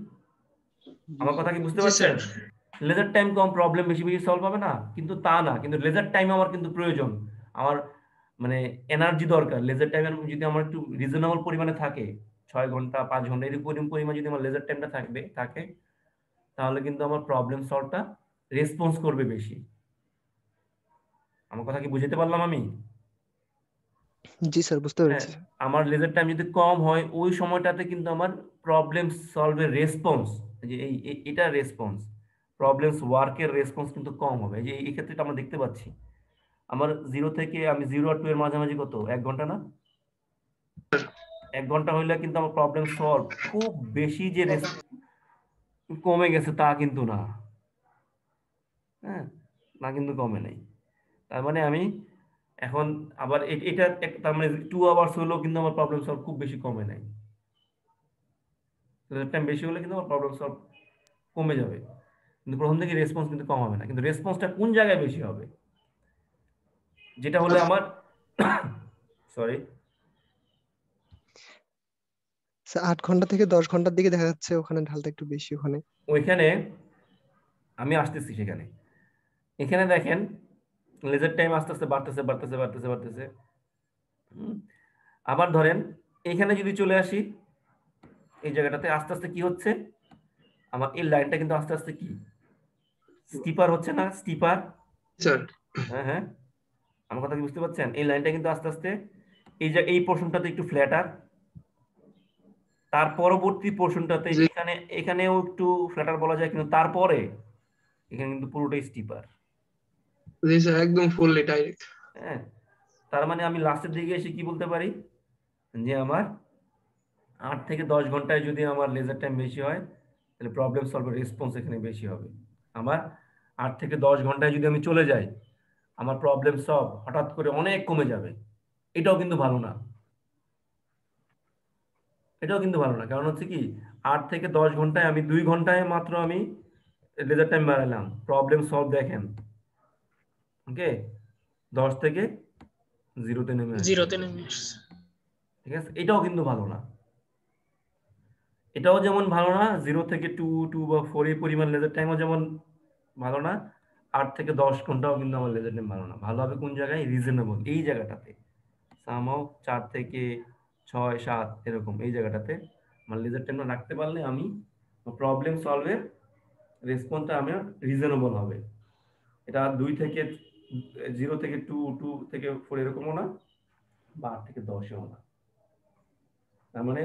আমার কথা কি বুঝতে জি পারছেন? স্যার। লেজার টাইম কম, প্রবলেম বেশি বেশি সলভ হবে না, কিন্তু তা না, কিন্তু লেজার টাইম আমার কিন্তু প্রয়োজন, আমার মানে এনার্জি দরকার। লেজার টাইম যদি আমার একটু রিজনেবল পরিমাণে থাকে, 6 ঘন্টা 5 ঘন্টা এরকম পরিমাণ যদি আমার লেজার টাইমটা থাকে, তাহলে কিন্তু আমার প্রবলেম সলভটা রেসপন্স করবে বেশি। আমার কথা কি বুঝতে পারলাম আমি? জি স্যার, বুঝতে হ্যাঁ, পেরেছি। আমার লেজার টাইম যদি কম হয়, ওই সময়টাতে কিন্তু আমার প্রবলেম সলভের রেসপন্স, যে এটা রেসপন্স, প্রবলেমস ওয়ার্কের রেসপন্স কিন্তু কম হবে। এই যে এই ক্ষেত্রে আমরা দেখতে পাচ্ছি আমার 0 থেকে আমি 0 আর 2 এর মাঝামাঝি কত, 1 ঘন্টা না? 1 ঘন্টা হইলে কিন্তু আমার প্রবলেম সলভ খুব বেশি যে কমে গেছে তা কিন্তু না। হ্যাঁ, না কিন্তু কমে নাই। তার মানে আমি এখন আবার এটা তার মানে 2 আওয়ার্স হলেও কিন্তু আমার প্রবলেম সলভ খুব বেশি কমে নাই। টাইম বেশি হলে কিন্তু আমার প্রবলেম সলভ কমে যাবে, কিন্তু প্রথম থেকে রেসপন্স কিন্তু কম হবে না। কিন্তু রেসপন্সটা কোন জায়গায় বেশি হবে, যেটা হলে আমার সরি স্যার 8 ঘন্টা থেকে 10 ঘন্টার দিকে দেখা যাচ্ছে ওখানে ঢালটা একটু বেশি ওখানে। ওইখানে আমি আসতেছি সেখানে। এখানে দেখেন লেজার টাইম আস্তে আস্তে বাড়তেছে বাড়তেছে বাড়তেছে বাড়তেছে। আবার ধরেন এখানে যদি চলে আসি, এই জায়গাটাতে আস্তে আস্তে কি হচ্ছে, আমার এই লাইনটা কিন্তু আস্তে আস্তে কি স্টিপার হচ্ছে না, স্টিপার। স্যার হ্যাঁ হ্যাঁ, আমার কথা কি বুঝতে পারছেন? এই লাইনটা কিন্তু আস্তে আস্তে এই পোর্শনটাতে একটু ফ্ল্যাটার, তার পরবর্তী পোর্শনটাতে জি এখানেও একটু ফ্ল্যাটার বলা যায়, কিন্তু তারপরে এখানে কিন্তু পুরোটাই স্টিপার। জি স্যার, একদম ফুললি ডাইরেক্ট। হ্যাঁ, তার মানে আমি লাস্টের দিকে এসে কি বলতে পারি, যে আমার 8 থেকে 10 ঘন্টায় যদি আমার লেজার টাইম বেশি হয়, তাহলে প্রবলেম সলভের রেসপন্স এখানে বেশি হবে। আমার 8 থেকে 10 ঘন্টায় যদি আমি চলে যাই, আমার প্রবলেম সলভ হঠাৎ করে অনেক কমে যাবে। এটাও কিন্তু ভালো না, এটাও কিন্তু ভালো না। কারণ হচ্ছে কি, 8 থেকে 10 ঘন্টায় আমি 2 ঘন্টায় মাত্র আমি লেজার টাইম বাড়ালাম, প্রবলেম সলভ দেখেন, ওকে, 10 থেকে 0-তে নেমে আসছে। জিরোতে নেমে আসছে। ঠিক আছে, এটাও কিন্তু ভালো না। এটাও যেমন ভালো না, 0 থেকে 2 2 বা 4 এই পরিমাণ লেজার টাইমও যেমন ভালো না, 8 থেকে 10 ঘন্টাও কিন্তু আমার লেজার টাইম ভালো না। ভালো হবে কোন জায়গায়? রিজনেবল, এই জায়গাটাতে সামহাও 4 থেকে 6 7 এরকম এই জায়গাটাতে আমার লেজার টাইমটা রাখতে পারলে আমি প্রবলেম সলভের রেসপন্সটা আমার রিজনেবল হবে। এটা 2 থেকে 0 থেকে 2 2 থেকে 4 এরকমও না, বা 8 থেকে 10ও না। তার মানে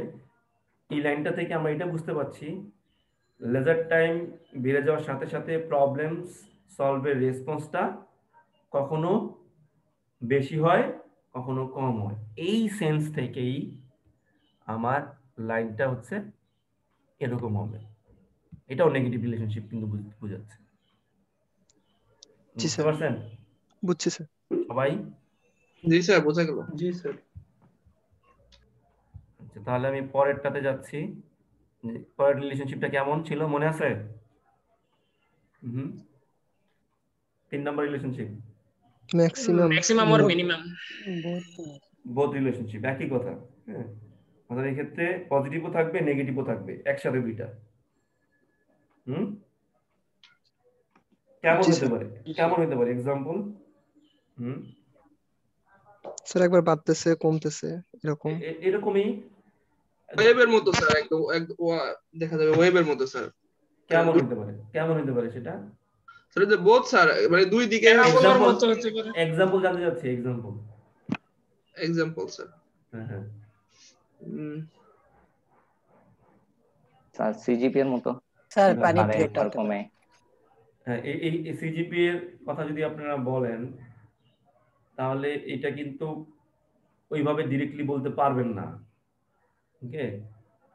এই লাইনটা থেকে আমরা এটা বুঝতে পারছি, লেজার টাইম বেড়ে যাওয়ার সাথে সাথে প্রবলেম সলভের রেসপন্সটা কখনো বেশি হয়, কখনো কম হয়। এই সেন্স থেকেই আমার লাইনটা হচ্ছে এরকম হবে। এটাও নেগেটিভ রিলেশনশিপ কিন্তু বোঝাচ্ছে। জি বুঝতে স্যার, পারছেন বুঝছি স্যার। সবাই? জি স্যার, বোঝা গেল। জি স্যার। আচ্ছা, তাহলে আমি পরেরটাতে যাচ্ছি। পরের রিলেশনশিপটা কেমন ছিল মনে আছে? 3 নম্বর রিলেশনশিপ, ম্যাক্সিমাম ম্যাক্সিমাম আর মিনিমাম। বোথ রিলেশনশিপ একই কথা। হ্যাঁ, আমাদের এই ক্ষেত্রে পজিটিভও থাকবে, নেগেটিভও থাকবে, একসাথে দুইটা। কেমন জি হতে স্যার। পারে? কেমন হতে পারে এক্সাম্পল? স্যার একবার বাড়তেছে কমতেছে এরকম। এরকমই ওয়েবের মতো স্যার, একদম দেখা যাবে ওয়েবের মতো স্যার। কেমন হতে পারে? কেমন হতে পারে সেটা? স্যার যে বোথ স্যার, মানে দুই দিকে প্যারাবোলার মতো হতে পারে। এক্সাম্পল জানতে চাচ্ছি, এক্সাম্পল। Example sir. হ্যাঁ হ্যাঁ, স্যার সিজিপি এর মতো স্যার না, পানির বাড়ে রেটটা আর হতে কমে। পারে। হ্যাঁ, এই সিজিপি এর কথা যদি আপনারা বলেন, তাহলে এটা কিন্তু ওইভাবে ডিরেক্টলি বলতে পারবেন না। ওকে,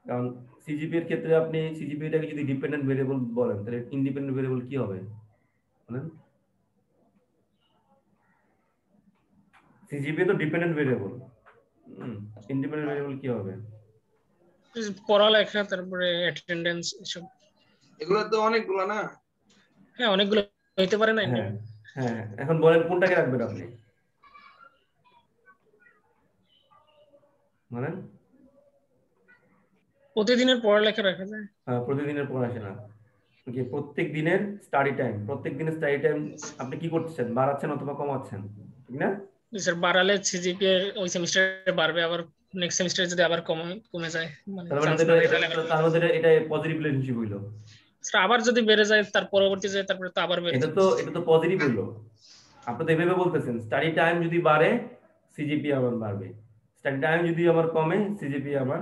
কারণ সিজিপি এর ক্ষেত্রে আপনি সিজিপিটাকে যদি ডিপেন্ডেন্ট ভেরিয়েবল বলেন, তাহলে ইন্ডিপেন্ডেন্ট ভেরিয়েবল কি হবে বলেন? সিজিপি তো ডিপেন্ডেন্ট ভেরিয়েবল, ইন্ডিপেন্ডেন্ট ভেরিয়েবল কি হবে? পড়ালেখা, তারপরে অ্যাটেন্ডেন্স, এসব। এগুলো তো অনেকগুলো না? হ্যাঁ, অনেকগুলো হইতে পারে না। হ্যাঁ হ্যাঁ, এখন বলেন কোনটাকে রাখবেন আপনি বলেন? প্রতিদিনের পড়ালেখা রাখা যায়। প্রতিদিনের পড়াশোনা, প্রত্যেক দিনের স্টাডি টাইম, প্রত্যেক দিনের স্টাডি টাইম আপনি কি করতেছেন? বাড়াচ্ছেন অথবা কমাচ্ছেন, ঠিক না? স্যার বাড়ালে সিজিপি ওই সেমিস্টারে বাড়বে, আবার নেক্সট সেমিস্টারে যদি আবার কমে যায়, মানে তার মানে চান্স এটা বাড়ে, তাহলে তার মধ্যে এটা পজিটিভ রিলেশনশিপ হইলো। স্যার আবার যদি বেড়ে যায় তার পরবর্তী যায়, তারপরে তো আবার বেড়ে এটা যায়। তো পজিটিভ হইলো। আপনি তো এভাবে বলতেছেন স্টাডি টাইম যদি বাড়ে সিজিপি আবার বাড়বে, স্টাডি টাইম যদি আবার কমে সিজিপি আবার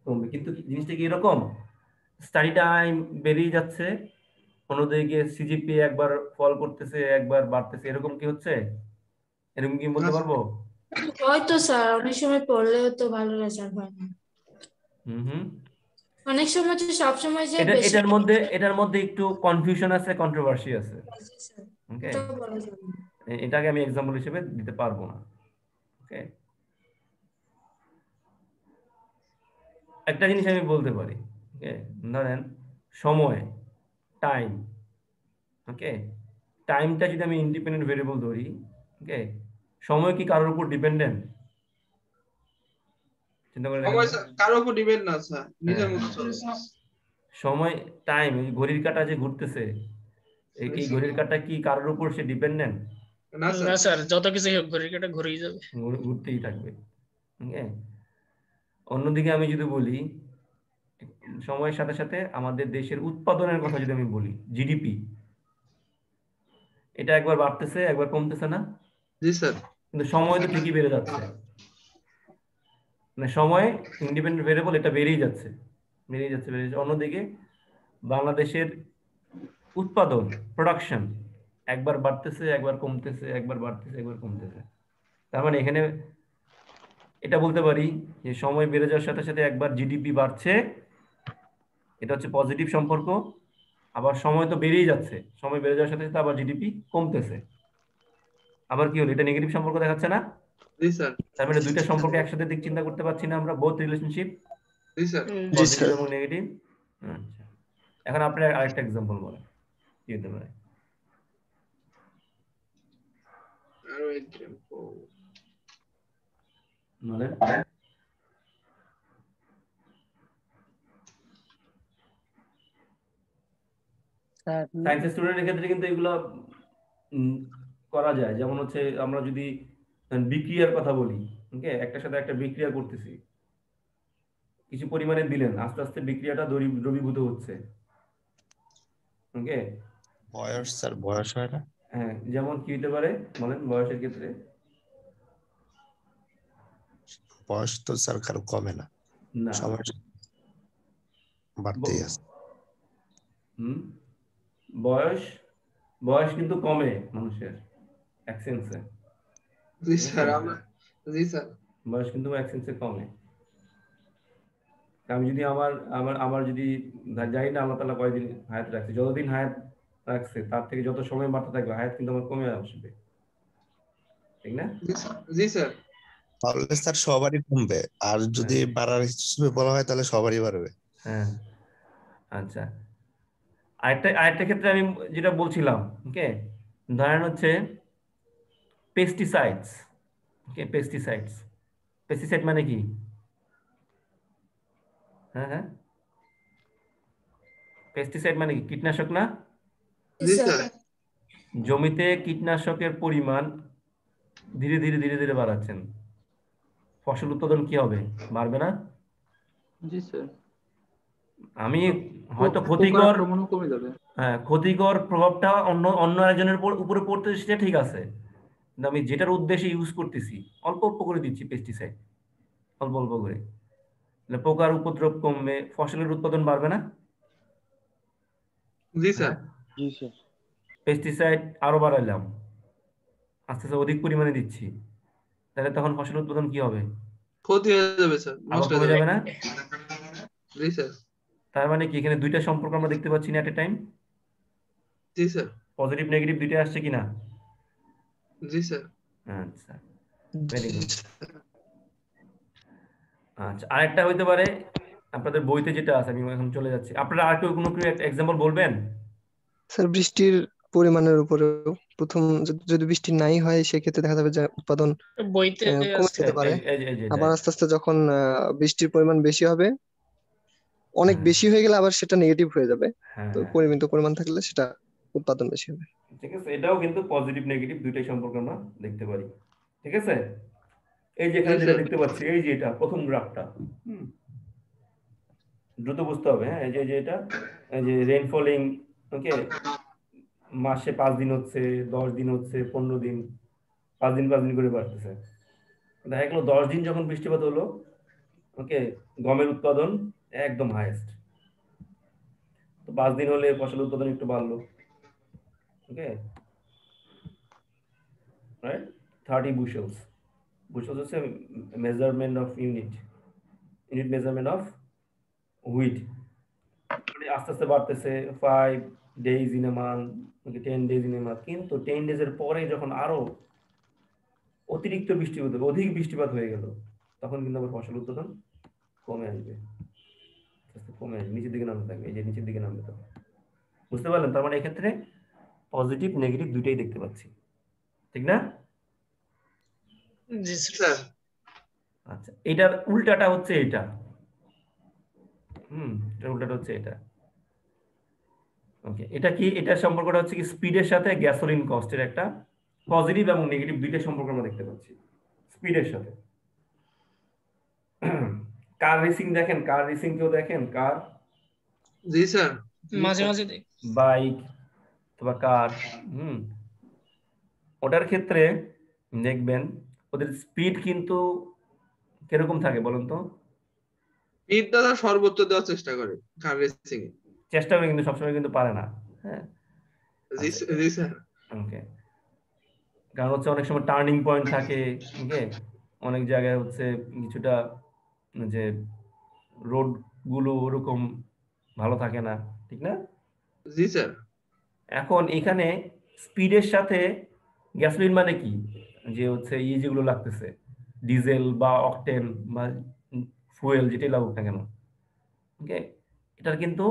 কমবে। কিন্তু জিনিসটা কি এরকম, স্টাডি টাইম বেড়েই যাচ্ছে, অন্যদিকে সিজিপি একবার ফল করতেছে একবার বাড়তেছে, এরকম কি হচ্ছে? এরকম কি বলতে পারবো? হয়তো স্যার অনেক সময় পড়লেও তো ভালো রেজাল্ট হয় না। অনেক সময় তো সবসময় যে বেশি এটার মধ্যে একটু কনফিউশন আছে, কন্ট্রোভার্সি আছে। ওকে, ওটা বলা যাবে না। এটাকে আমি এক্সাম্পল হিসেবে দিতে পারবো না। ওকে, একটা জিনিস আমি বলতে পারি, ওকে, ধরেন সময়, টাইম। ওকে, টাইমটা যদি আমি ইন্ডিপেন্ডেন্ট ভেরিয়েবল ধরি, ওকে, সময় কি কারোর উপর ডিপেন্ডেন্ট? চিন্তা করে দেখেন তো। কারোর উপর ডিপেন্ড না স্যার, নিজের মতো চলে। সময়, টাইম, ঘড়ির কাঁটা যে ঘুরতেছে, এই ঘড়ির কাঁটা কি কারোর উপর সে ডিপেন্ডেন্ট? না না স্যার। স্যার, যত কিছু হোক ঘড়ির কাঁটা ঘুরেই যাবে, ঘুরতেই থাকবে। ওকে, অন্যদিকে আমি যদি বলি সময়ের সাথে সাথে আমাদের দেশের উৎপাদনের কথা যদি আমি বলি, জিডিপি, এটা একবার বাড়তেছে একবার কমতেছে না? জি স্যার। কিন্তু সময় তো ঠিকই বেড়ে যাচ্ছে, মানে সময় ইন্ডিপেন্ডেন্ট ভেরিয়েবল, এটা বেড়েই যাচ্ছে বেড়েই যাচ্ছে বেড়েই যাচ্ছে। অন্যদিকে বাংলাদেশের উৎপাদন, প্রোডাকশন, একবার বাড়তেছে একবার কমতেছে, একবার বাড়তেছে একবার কমতেছে। তার মানে এখানে এটা বলতে পারি যে সময় বেড়ে যাওয়ার সাথে সাথে একবার জিডিপি বাড়ছে, এটা হচ্ছে পজিটিভ সম্পর্ক। আবার সময় তো বেড়েই যাচ্ছে, সময় বেড়ে যাওয়ার সাথে সাথে আবার জিডিপি কমতেছে, আবার কি হলো? এটা নেগেটিভ সম্পর্ক দেখাচ্ছে না? জি স্যার। তার মানে দুইটা সম্পর্কে একসাথে দিক চিন্তা করতে পারছি না আমরা, বোথ রিলেশনশিপ, জি স্যার। পজিটিভ এবং নেগেটিভ। আচ্ছা, এখন আপনি আরেকটা এক্সাম্পল বলেন কি হতে পারে? আরো এক্সাম্পল বলেন। স্যার সায়েন্সের স্টুডেন্টের ক্ষেত্রে কিন্তু এগুলো করা যায়। যেমন হচ্ছে আমরা যদি বিক্রিয়ার কথা বলি, ওকে, একটার সাথে একটা বিক্রিয়া করতেছি, কিছু পরিমাণে দিলেন, আস্তে আস্তে বিক্রিয়াটা দ্রবীভূত হচ্ছে, ওকে। বয়স স্যার, বয়স হয় না? হ্যাঁ, যেমন কি হতে পারে বলেন বয়সের ক্ষেত্রে? বয়স তো স্যার কারো কমে না, না, সময় বাড়তেই আছে। বয়স বয়স কিন্তু কমে মানুষের এক সেন্সে। জি স্যার, জি স্যার, বয়স কিন্তু এক সেন্সে কমে। আমি যদি আমার আমার আমার যদি জানি না আল্লাহ তাআলা কয়দিন হায়াত রাখছে, যতদিন হায়াত রাখছে তার থেকে যত সময় বাড়তে থাকবে হায়াত কিন্তু আমার কমে আসবে, ঠিক না? জি স্যার। তাহলে স্যার সবারই কমবে, আর যদি বাড়ার হিসেবে বলা হয় তাহলে সবারই বাড়বে। হ্যাঁ, আচ্ছা। আরেকটা ক্ষেত্রে আমি যেটা বলছিলাম, ওকে, ধরেন হচ্ছে পেস্টিসাইডস, ওকে, পেস্টিসাইড মানে কি? হ্যাঁ, পেস্টিসাইড মানে কি? কীটনাশক না? জি স্যার। জমিতে কীটনাশকের পরিমাণ ধীরে ধীরে ধীরে ধীরে বাড়াচ্ছেন, ফসল উৎপাদন কি হবে? বাড়বে না? জি স্যার। আমি হয়তো পোকার ক্ষতিকর, আক্রমণও কমে যাবে। হ্যাঁ, ক্ষতিকর প্রভাবটা অন্য একজনের উপরে পড়তে সেটা ঠিক আছে, কিন্তু আমি যেটার উদ্দেশ্যে ইউজ করতেছি অল্প অল্প করে দিচ্ছি পেস্টিসাইড, অল্প অল্প করে, পোকার উপদ্রব কমবে, ফসলের উৎপাদন বাড়বে না? জি স্যার। জি স্যার। পেস্টিসাইড আরো বাড়াইলাম, আস্তে আস্তে অধিক পরিমাণে দিচ্ছি, তাহলে তখন ফসল উৎপাদন কি হবে? ক্ষতি হয়ে যাবে স্যার, আবার নষ্ট হয়ে কমে যাবে যাবে। না? জি স্যার। তার মানে কি এখানে দুইটা সম্পর্ক আমরা দেখতে পাচ্ছি না এট এ টাইম? জি স্যার। পজিটিভ নেগেটিভ দুইটাই আসছে কিনা? জি স্যার। আচ্ছা, ভেরি গুড। আচ্ছা, আরেকটা হইতে পারে আপনাদের বইতে যেটা আছে, আমি এখন চলে যাচ্ছি, আপনারা আর কেউ কোনো এক্সাম্পল বলবেন? স্যার বৃষ্টির পরিমাণের উপরেও প্রথম যদি বৃষ্টি নাই হয় সেক্ষেত্রে দেখা যাবে যে উৎপাদন বইতে কমে আছে। যেতে পারে। এই যে আবার আস্তে আস্তে যখন বৃষ্টির পরিমাণ বেশি হবে, অনেক বেশি হয়ে গেলে আবার সেটা নেগেটিভ হয়ে যাবে, তো পরিমিত পরিমাণ থাকলে সেটা উৎপাদন বেশি হবে। ঠিক আছে, এটাও কিন্তু পজিটিভ নেগেটিভ দুইটাই সম্পর্ক আমরা দেখতে পারি, ঠিক আছে। এই যে এখানে যেটা দেখতে পাচ্ছি, এই যে এটা প্রথম গ্রাফটা, দ্রুত বুঝতে হবে, হ্যাঁ, এই যে এটা, এই যে রেইনফলিং, ওকে, মাসে 5 দিন হচ্ছে, 10 দিন হচ্ছে, 15 দিন, 5 দিন 5 দিন করে বাড়তেছে। দেখা গেল 10 দিন যখন বৃষ্টিপাত হলো, ওকে, গমের উৎপাদন একদম হাইয়েস্ট, তো 5 দিন হলে ফসল উৎপাদন একটু বাড়লো, ওকে, রাইট, 30 bushels হচ্ছে measurement of unit measurement of wheat, আস্তে আস্তে বাড়তেছে 5 days in a month, 10 days in a month, কিন্তু 10 days এর পরে যখন আরো অতিরিক্ত অধিক বৃষ্টিপাত হয়ে গেল, তখন কিন্তু আবার ফসল উৎপাদন কমে আসবে, কমে আসবে, নিচের দিকে নামতে থাকবে, এই যে নিচের দিকে নামবে। তো বুঝতে পারলেন? তার মানে এক্ষেত্রে পজিটিভ নেগেটিভ দুইটাই দেখতে পাচ্ছি, ঠিক না? জি স্যার। আচ্ছা, এটার উল্টাটা হচ্ছে এটা, এটার উল্টাটা হচ্ছে এটা, ওকে। এটা কি, এটার সম্পর্কটা হচ্ছে কি স্পিডের সাথে গ্যাসোলিন কস্টের একটা পজিটিভ এবং নেগেটিভ দুইটা সম্পর্ক আমরা দেখতে পাচ্ছি স্পিডের সাথে। কার রেসিং দেখেন, কার রেসিং কেউ দেখেন? কার? জি স্যার, মাঝে মাঝে দেখি। বাইক অথবা কার, ওটার ক্ষেত্রে দেখবেন ওদের স্পিড কিন্তু কিরকম থাকে বলুন তো? স্পিড দাদা সর্বোচ্চ দেওয়ার চেষ্টা করে কার রেসিং এ, চেষ্টা করে কিন্তু সবসময় কিন্তু পারে না, হ্যাঁ। জি স্যার। ওকে, কারণ হচ্ছে অনেক সময় টার্নিং পয়েন্ট থাকে, ওকে, অনেক জায়গায় হচ্ছে কিছুটা যে রোড গুলো ওরকম ভালো থাকে না, ঠিক না? জি স্যার। এখন এখানে স্পিডের সাথে গ্যাসোলিন মানে কি, যে হচ্ছে যেগুলো লাগতেছে ডিজেল বা অকটেন বা ফুয়েল যেটাই লাগুক না কেন, ওকে, এটার কিন্তু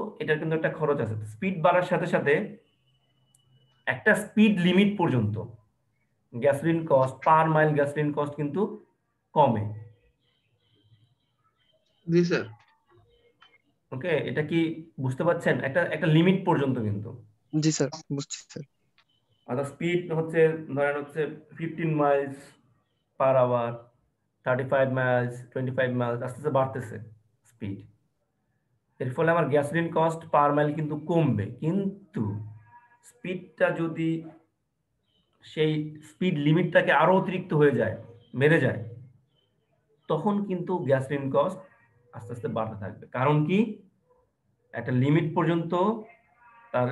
একটা খরচ আছে। স্পিড বাড়ার সাথে সাথে একটা স্পিড লিমিট পর্যন্ত gasoline cost, per mile gasoline cost কিন্তু কমে। জি স্যার। ওকে, এটা কি বুঝতে পারছেন? একটা লিমিট পর্যন্ত কিন্তু, জি স্যার, বুঝছি স্যার। আর স্পিড হচ্ছে ধরেন হচ্ছে 15 miles per hour, 35 miles, 25 miles, আস্তে আস্তে বাড়তেছে স্পিড। এর ফলে আমার গ্যাসোলিন কস্ট পার মাইল কিন্তু কমবে, কিন্তু স্পিডটা যদি সেই স্পিড লিমিটটাকে আরো অতিরিক্ত হয়ে যায়, বেড়ে যায়, তখন কিন্তু গ্যাসোলিন কস্ট আস্তে আস্তে বাড়তে থাকবে। কারণ কি, একটা লিমিট পর্যন্ত তার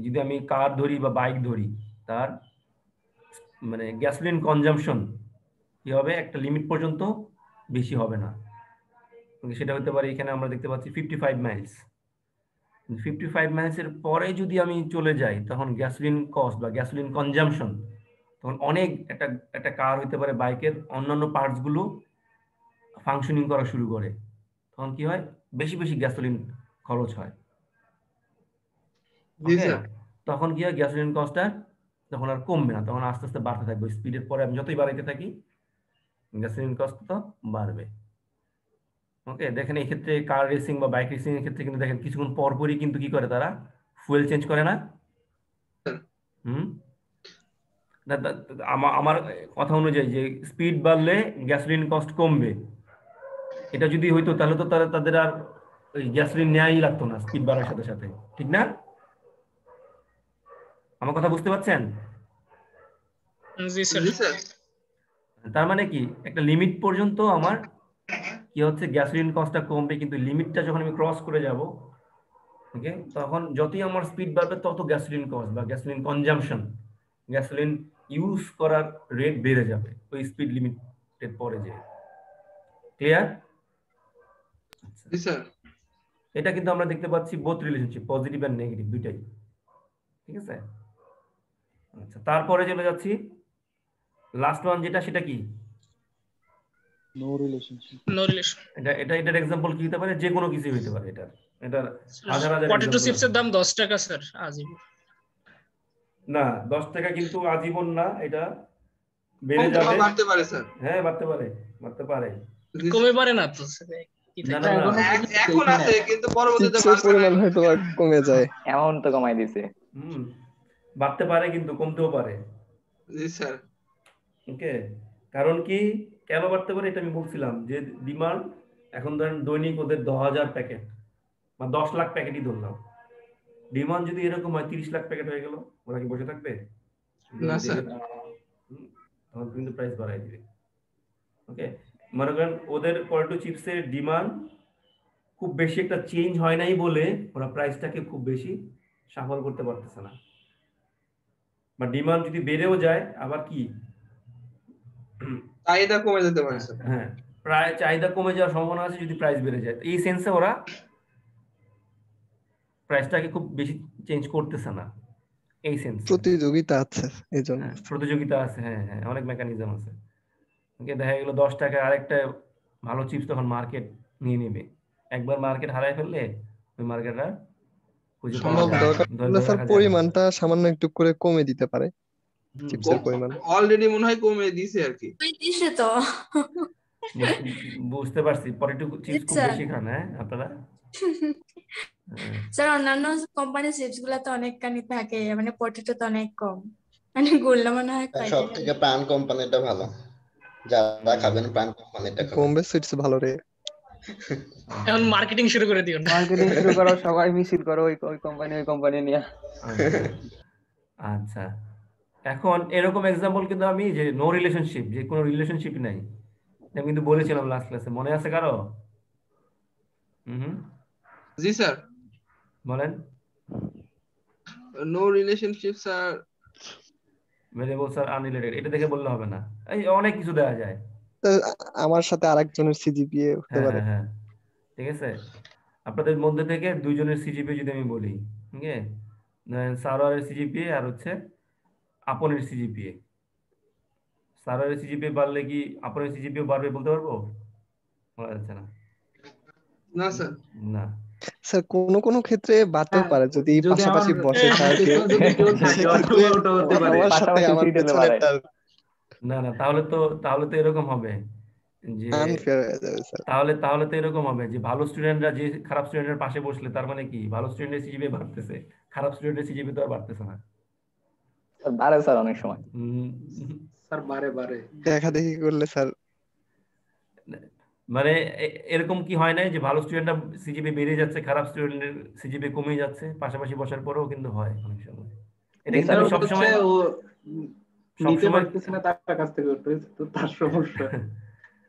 যদি আমি কার ধরি বা বাইক ধরি, তার মানে গ্যাসোলিন কনজাম্পশন কি হবে, একটা লিমিট পর্যন্ত বেশি হবে না। সেটা হতে পারে, এখানে আমরা দেখতে পাচ্ছি 55 মাইলস। 55 মাইলসের পরে যদি আমি চলে যাই, তখন গ্যাসোলিন কস্ট বা গ্যাসোলিন কনজাম্পশন তখন অনেক, একটা কার হতে পারে, বাইকের অন্যান্য পার্টস গুলো ফাংশনিং করা শুরু করে, তখন কি হয়, বেশি বেশি গ্যাসোলিন খরচ হয়। তখন কি হয়, গ্যাসোলিন কস্টটা তখন আর কমবে না, তখন আস্তে আস্তে বাড়তে থাকবে। স্পিডের পরে আমি যতই বাড়াইতে থাকি, গ্যাসোলিন কস্ট তো বাড়বে। ওকে, দেখেন এই ক্ষেত্রে কার রেসিং বা বাইক রেসিং এর ক্ষেত্রে কিন্তু দেখেন কিছুক্ষণ পরপরই কিন্তু কি করে, তারা ফুয়েল চেঞ্জ করে না? আমার কথা অনুযায়ী যে স্পিড বাড়লে গ্যাসোলিন কস্ট কমবে, এটা যদি হইতো তাহলে তো তাদের আর ওই গ্যাসোলিন নেওয়াই লাগতো না স্পিড বাড়ার সাথে সাথে, ঠিক না? আমার কথা বুঝতে পারছেন? জি স্যার। তার মানে কি, একটা লিমিট পর্যন্ত আমার কি হচ্ছে, গ্যাসোলিন কস্টটা কমবে, কিন্তু লিমিটটা যখন আমি ক্রস করে যাব, ওকে, তখন যতই আমার স্পিড বাড়বে তত গ্যাসোলিন কস্ট বা গ্যাসোলিন কনজাম্পশন, গ্যাসোলিন ইউজ করার রেট বেড়ে যাবে ওই স্পিড লিমিটের পরে যে। ক্লিয়ার? এটা কিন্তু আমরা দেখতে পাচ্ছি both relationship, positive and negative দুইটাই, ঠিক আছে? আচ্ছা, তারপরে চলে যাচ্ছি লাস্ট ওয়ান যেটা, সেটা কি? No relationship. No relation. এটার এক্সাম্পল কি হতে পারে? যে কোনো কিছু হতে পারে। এটার হাজার হাজার পটেটো চিপসের দাম 10 টাকা স্যার আজীবন। না, 10 টাকা কিন্তু আজীবন না, এটা বেড়ে যাবে, বাড়তে পারে স্যার। হ্যাঁ, বাড়তে পারে। কমে পারে না তো স্যার। এখন আছে কিন্তু পরবর্তীতে পরিমাণ হয়তো কমে যায়, অ্যামাউন্ট তো কমাই দিছে। বাড়তে পারে কিন্তু কমতেও পারে। জি স্যার। ওকে, কারণ কি, কেন বাড়তে পারে এটা আমি বলছিলাম, যে ডিমান্ড এখন ধরেন দৈনিক ওদের 10,000 প্যাকেট বা 10 লাখ প্যাকেটই ধরলাম, ডিমান্ড যদি এরকম হয় 30 লাখ প্যাকেট হয়ে গেল, ওরা কি বসে থাকবে? না স্যার। তখন কিন্তু প্রাইস বাড়াই দিবে। ওকে, মনে করেন ওদের পটেটো চিপসের ডিমান্ড খুব বেশি একটা চেঞ্জ হয় নাই বলে ওরা প্রাইসটাকে খুব বেশি সাফল করতে পারতেছে না। বা ডিমান্ড যদি বেড়েও যায়, আবার কি চাহিদা কমে যেতে পারে স্যার। হ্যাঁ, প্রায় চাহিদা কমে যাওয়ার সম্ভাবনা আছে যদি প্রাইস বেড়ে যায়। এই সেন্সে ওরা প্রাইসটাকে খুব বেশি চেঞ্জ করতেছে না, এই সেন্সে প্রতিযোগিতা আছে, এইজন্য প্রতিযোগিতা আছে। হ্যাঁ হ্যাঁ, অনেক মেকানিজম আছে। ওকে, দেখা গেল 10 টাকায় আরেকটা ভালো চিপস তখন মার্কেট নিয়ে নেবে। একবার মার্কেট হারায় ফেললে ওই মার্কেট আর খুঁজে পাওয়া যায় না। স্যার পরিমাণটা সামান্য একটু করে কমে দিতে পারে, চিপসের পরিমাণ অলরেডি মনে হয় কমে দিয়েছে আর কি। দিছে তো। বুঝতে পারছি, পটেটো চিপস খুব বেশি খান হ্যাঁ আপনারা? স্যার অন্যান্য কোম্পানির চিপস গুলা তো অনেকখানি থাকে, মানে পটেটো তো অনেক কম, মানে গোল্লা মনে হয় সব থেকে প্রাণ কোম্পানিটা ভালো, যারা খাবেন প্রাণ কোম্পানিটা খাবেন। বোম্বে সুইটস ভালো রে। এখন মার্কেটিং শুরু করে দিও, মার্কেটিং শুরু করো, সবাই মিছিল করো ওই কোম্পানি নিয়ে। আচ্ছা, এখন এরকম এক্সাম্পল কিন্তু আমি যে নো রিলেশনশিপ, যে কোনো রিলেশনশিপ নাই, আমি কিন্তু বলেছিলাম লাস্ট ক্লাসে, মনে আছে কারো? জি স্যার। বলেন। নো রিলেশনশিপ স্যার, ভেরিয়েবলস আর আনরিলেটেড, এটা দেখে বললে হবে না, এই অনেক কিছু দেওয়া যায়। আমার সাথে আরেকজনের সিজিপিএ হতে পারে। হ্যাঁ, ঠিক আছে, আপনাদের মধ্যে থেকে দুইজনের সিজিপিএ যদি আমি বলি, ঠিক আছে, সারোয়ারের সিজিপিএ আর হচ্ছে আপনের সিজিপিএ, সারোয়ারের সিজিপিএ বাড়লে কি আপনের সিজিপিএ বাড়বে বলতে পারবো? বলা যাচ্ছে না। না স্যার। না স্যার কোন ক্ষেত্রে বাড়তেও পারে, যদি পাশাপাশি বসে থাকে। না, তাহলে তো এরকম হবে, যে আনফেয়ার হয়ে যাবে স্যার। তাহলে তাহলে তো এরকম হবে যে ভালো স্টুডেন্টরা যে খারাপ স্টুডেন্টের পাশে বসলে তার মানে কি ভালো স্টুডেন্টের সিজিপিএ বাড়তেছে, খারাপ স্টুডেন্টের সিজিপিএ তো আর বাড়তেছে না। স্যার বাড়ে স্যার অনেক সময়। স্যার বারে বারে দেখা দেখি করলে স্যার মানে এরকম কি হয় না যে ভালো স্টুডেন্টরা সিজিপিএ বেড়ে যাচ্ছে, খারাপ স্টুডেন্টের সিজিপিএ কমে যাচ্ছে, পাশাপাশি বসার পরেও কিন্তু হয় অনেক সময়। এটা কিন্তু আমি সবসময় নিতে পারতেছে না তার কাছ থেকে, তো তার সমস্যা।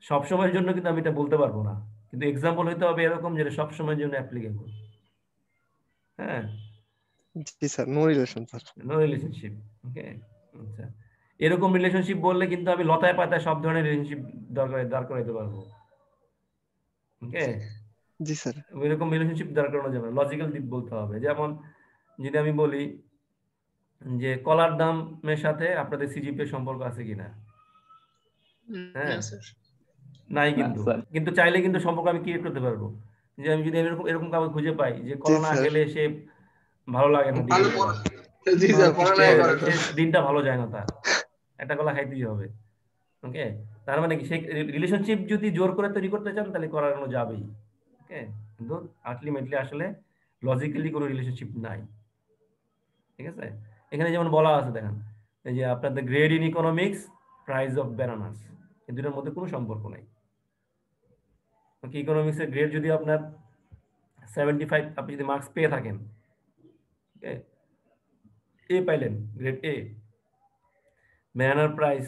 সবসময়ের জন্য কিন্তু আমি এটা বলতে পারবো না, কিন্তু এক্সাম্পল হইতে হবে এরকম যেটা সবসময়ের জন্য অ্যাপ্লিকেবল। হ্যাঁ, জি sir, no relation sir. No relationship. Okay, আচ্ছা, এরকম রিলেশনশিপ বললে কিন্তু আমি লতায় পাতায় সব ধরনের রিলেশনশিপ দাঁড় করাইতে পারবো। ওকে, জি স্যার। এরকম রিলেশনশিপ দাঁড় করানো যাবে না, লজিক্যাল দিক বলতে হবে। যেমন যদি আমি বলি যে কলার দামের সাথে আপনাদের সিজিপিএ সম্পর্ক আছে কিনা? হ্যাঁ, নাই কিন্তু, কিন্তু চাইলে কিন্তু সম্পর্ক আমি ক্রিয়েট করতে পারবো। যে আমি যদি এরকম এরকম কাউকে খুঁজে পাই যে কলা না খেলে সে ভালো লাগে না, দিনটা ভালো যায় না, তার একটা কলা খাইতেই হবে। ওকে, তার মানে কি সেই রিলেশনশিপ যদি জোর করে তৈরি করতে চান তাহলে করানো যাবেই। ওকে, কিন্তু আলটিমেটলি আসলে লজিক্যালি কোনো রিলেশনশিপ নাই। ঠিক আছে, এখানে যেমন বলা আছে দেখেন, এই যে আপনাদের grade in economics, price of bananas, এই দুটোর মধ্যে কোনো সম্পর্ক নাই। ওকে, ইকোনমিক্সের গ্রেড যদি আপনার 75, আপনি যদি মার্কস পেয়ে থাকেন, ওকে, এ পাইলেন, গ্রেড এ, ব্যানানার প্রাইস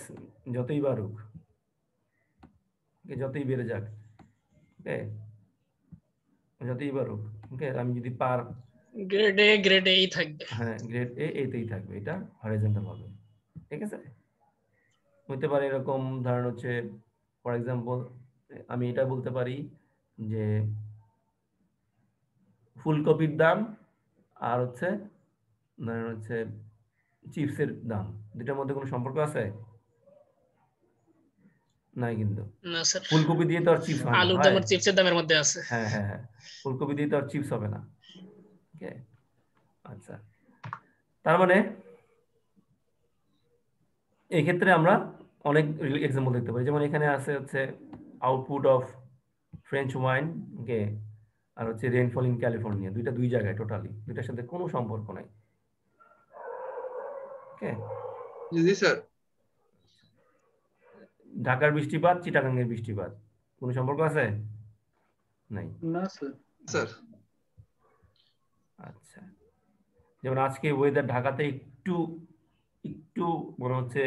যতই বাড়ুক, যতই বেড়ে যাক, ওকে, যতই বাড়ুক, ওকে, আমি যদি পার গ্রেড এ থাকবে। হ্যাঁ, গ্রেড এ এতেই থাকবে, এটা হরিজন্টাল হবে। ঠিক আছে, হতে পারে এরকম ধরেন হচ্ছে, ফর এক্সাম্পল আমি এটা বলতে পারি যে ফুলকপির দাম আর হচ্ছে ধরেন হচ্ছে চিপসের দাম, দুটার মধ্যে কোনো সম্পর্ক আছে? নাই কিন্তু। না স্যার, ফুলকপি দিয়ে তো আর চিপস হয় না। আলুর দাম আর চিপসের দামের মধ্যে আছে। হ্যাঁ হ্যাঁ হ্যাঁ, ফুলকপি দিয়ে তো আর চিপস হবে না। ওকে, আচ্ছা, তার মানে এই ক্ষেত্রে আমরা অনেক এক্সাম্পল দেখতে পাই। যেমন এখানে আছে হচ্ছে আউটপুট অফ ফ্রেঞ্চ ওয়াইন, ওকে, আর হচ্ছে রেইনফল ইন ক্যালিফোর্নিয়া, দুই জায়গায়, টোটালি দুইটার সাথে কোনো সম্পর্ক নাই। ওকে, জি স্যার। ঢাকার বৃষ্টিপাত, চিটাগাংয়ের বৃষ্টিপাত, কোনো সম্পর্ক আছে? নাই। না স্যার। স্যার, আচ্ছা, যেমন আজকে ওয়েদার ঢাকাতে একটু একটু মনে হচ্ছে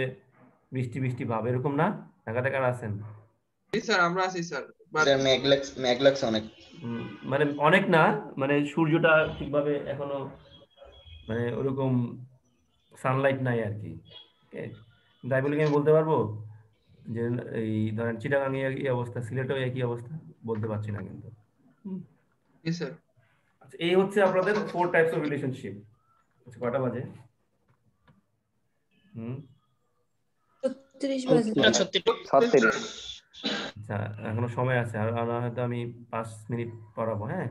বৃষ্টি বৃষ্টি ভাব, এরকম না? ঢাকাতে কারা আছেন? জি স্যার, আমরা আছি স্যার। স্যার মেঘলাক্স অনেক, মানে অনেক না, মানে সূর্যটা ঠিকভাবে এখনো মানে ওরকম সানলাইট নাই আর কি। তাই বলে কি আমি বলতে পারবো যে এই ধরেন চিটাগাং এই অবস্থা, সিলেটেও একই অবস্থা? বলতে পারছি না কিন্তু। জি স্যার। আচ্ছা, এই হচ্ছে আপনাদের 4 টাইপস অফ রিলেশনশিপ। আচ্ছা, কটা বাজে? 36 বাজে। 36। আচ্ছা, এখনো সময় আছে, আর হয়তো আমি 5 মিনিট পড়াবো। হ্যাঁ,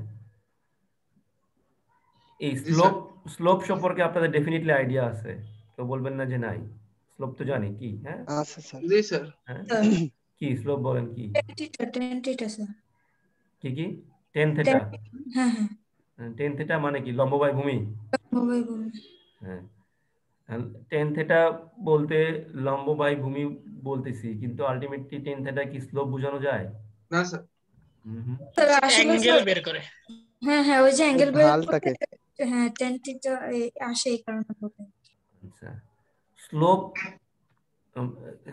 এই স্লোপ সম্পর্কে আপনাদের ডেফিনেটলি আইডিয়া আছে, কেউ বলবেন না যে নাই। স্লোপ তো জানি কি। হ্যাঁ, আচ্ছা স্যার। জি স্যার। হ্যাঁ, কি স্লোপ বলেন? কি tan theta স্যার। কি কি? tan theta? হ্যাঁ হ্যাঁ, tan theta মানে কি? লম্ব বাই ভূমি। মোবাইল বলুন। হ্যাঁ, tan theta বলতে লম্ব বাই ভূমি বলতেছি, কিন্তু আলটিমেটলি tan theta কি স্লোপ বোঝানো যায়? না স্যার। স্যার আসলে অ্যাঙ্গেল বের করে। হ্যাঁ হ্যাঁ, ওই যে অ্যাঙ্গেল বের ঢালটাকে। করে, হ্যাঁ tan theta আসে এই কারণে বলে। আচ্ছা, স্লোপ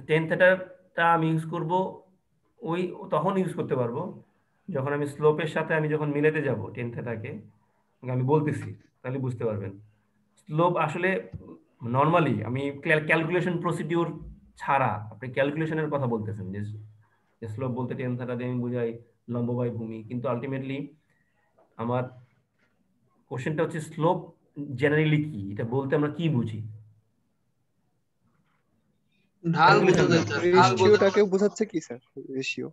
tan theta টা আমি ইউজ করব ওই তখন ইউজ করতে পারবো যখন আমি স্লোপের সাথে আমি যখন মিলাতে যাব tan theta কে, আমি বলতেছি, তাহলে বুঝতে পারবেন। স্লোপ আসলে নরমালি আমি ক্যালকুলেশন প্রসিডিউর ছাড়া, আপনি ক্যালকুলেশনের কথা বলতেছেন যে স্লোপ বলতে tan theta দিয়ে আমি বুঝাই লম্ব বাই ভূমি, কিন্তু আলটিমেটলি আমার কোশ্চেনটা হচ্ছে স্লোপ জেনারেলি কি, এটা বলতে আমরা কি বুঝি? ঢাল বোঝাতে স্যার। রেশিওটাকে বোঝাচ্ছে কি স্যার? রেশিও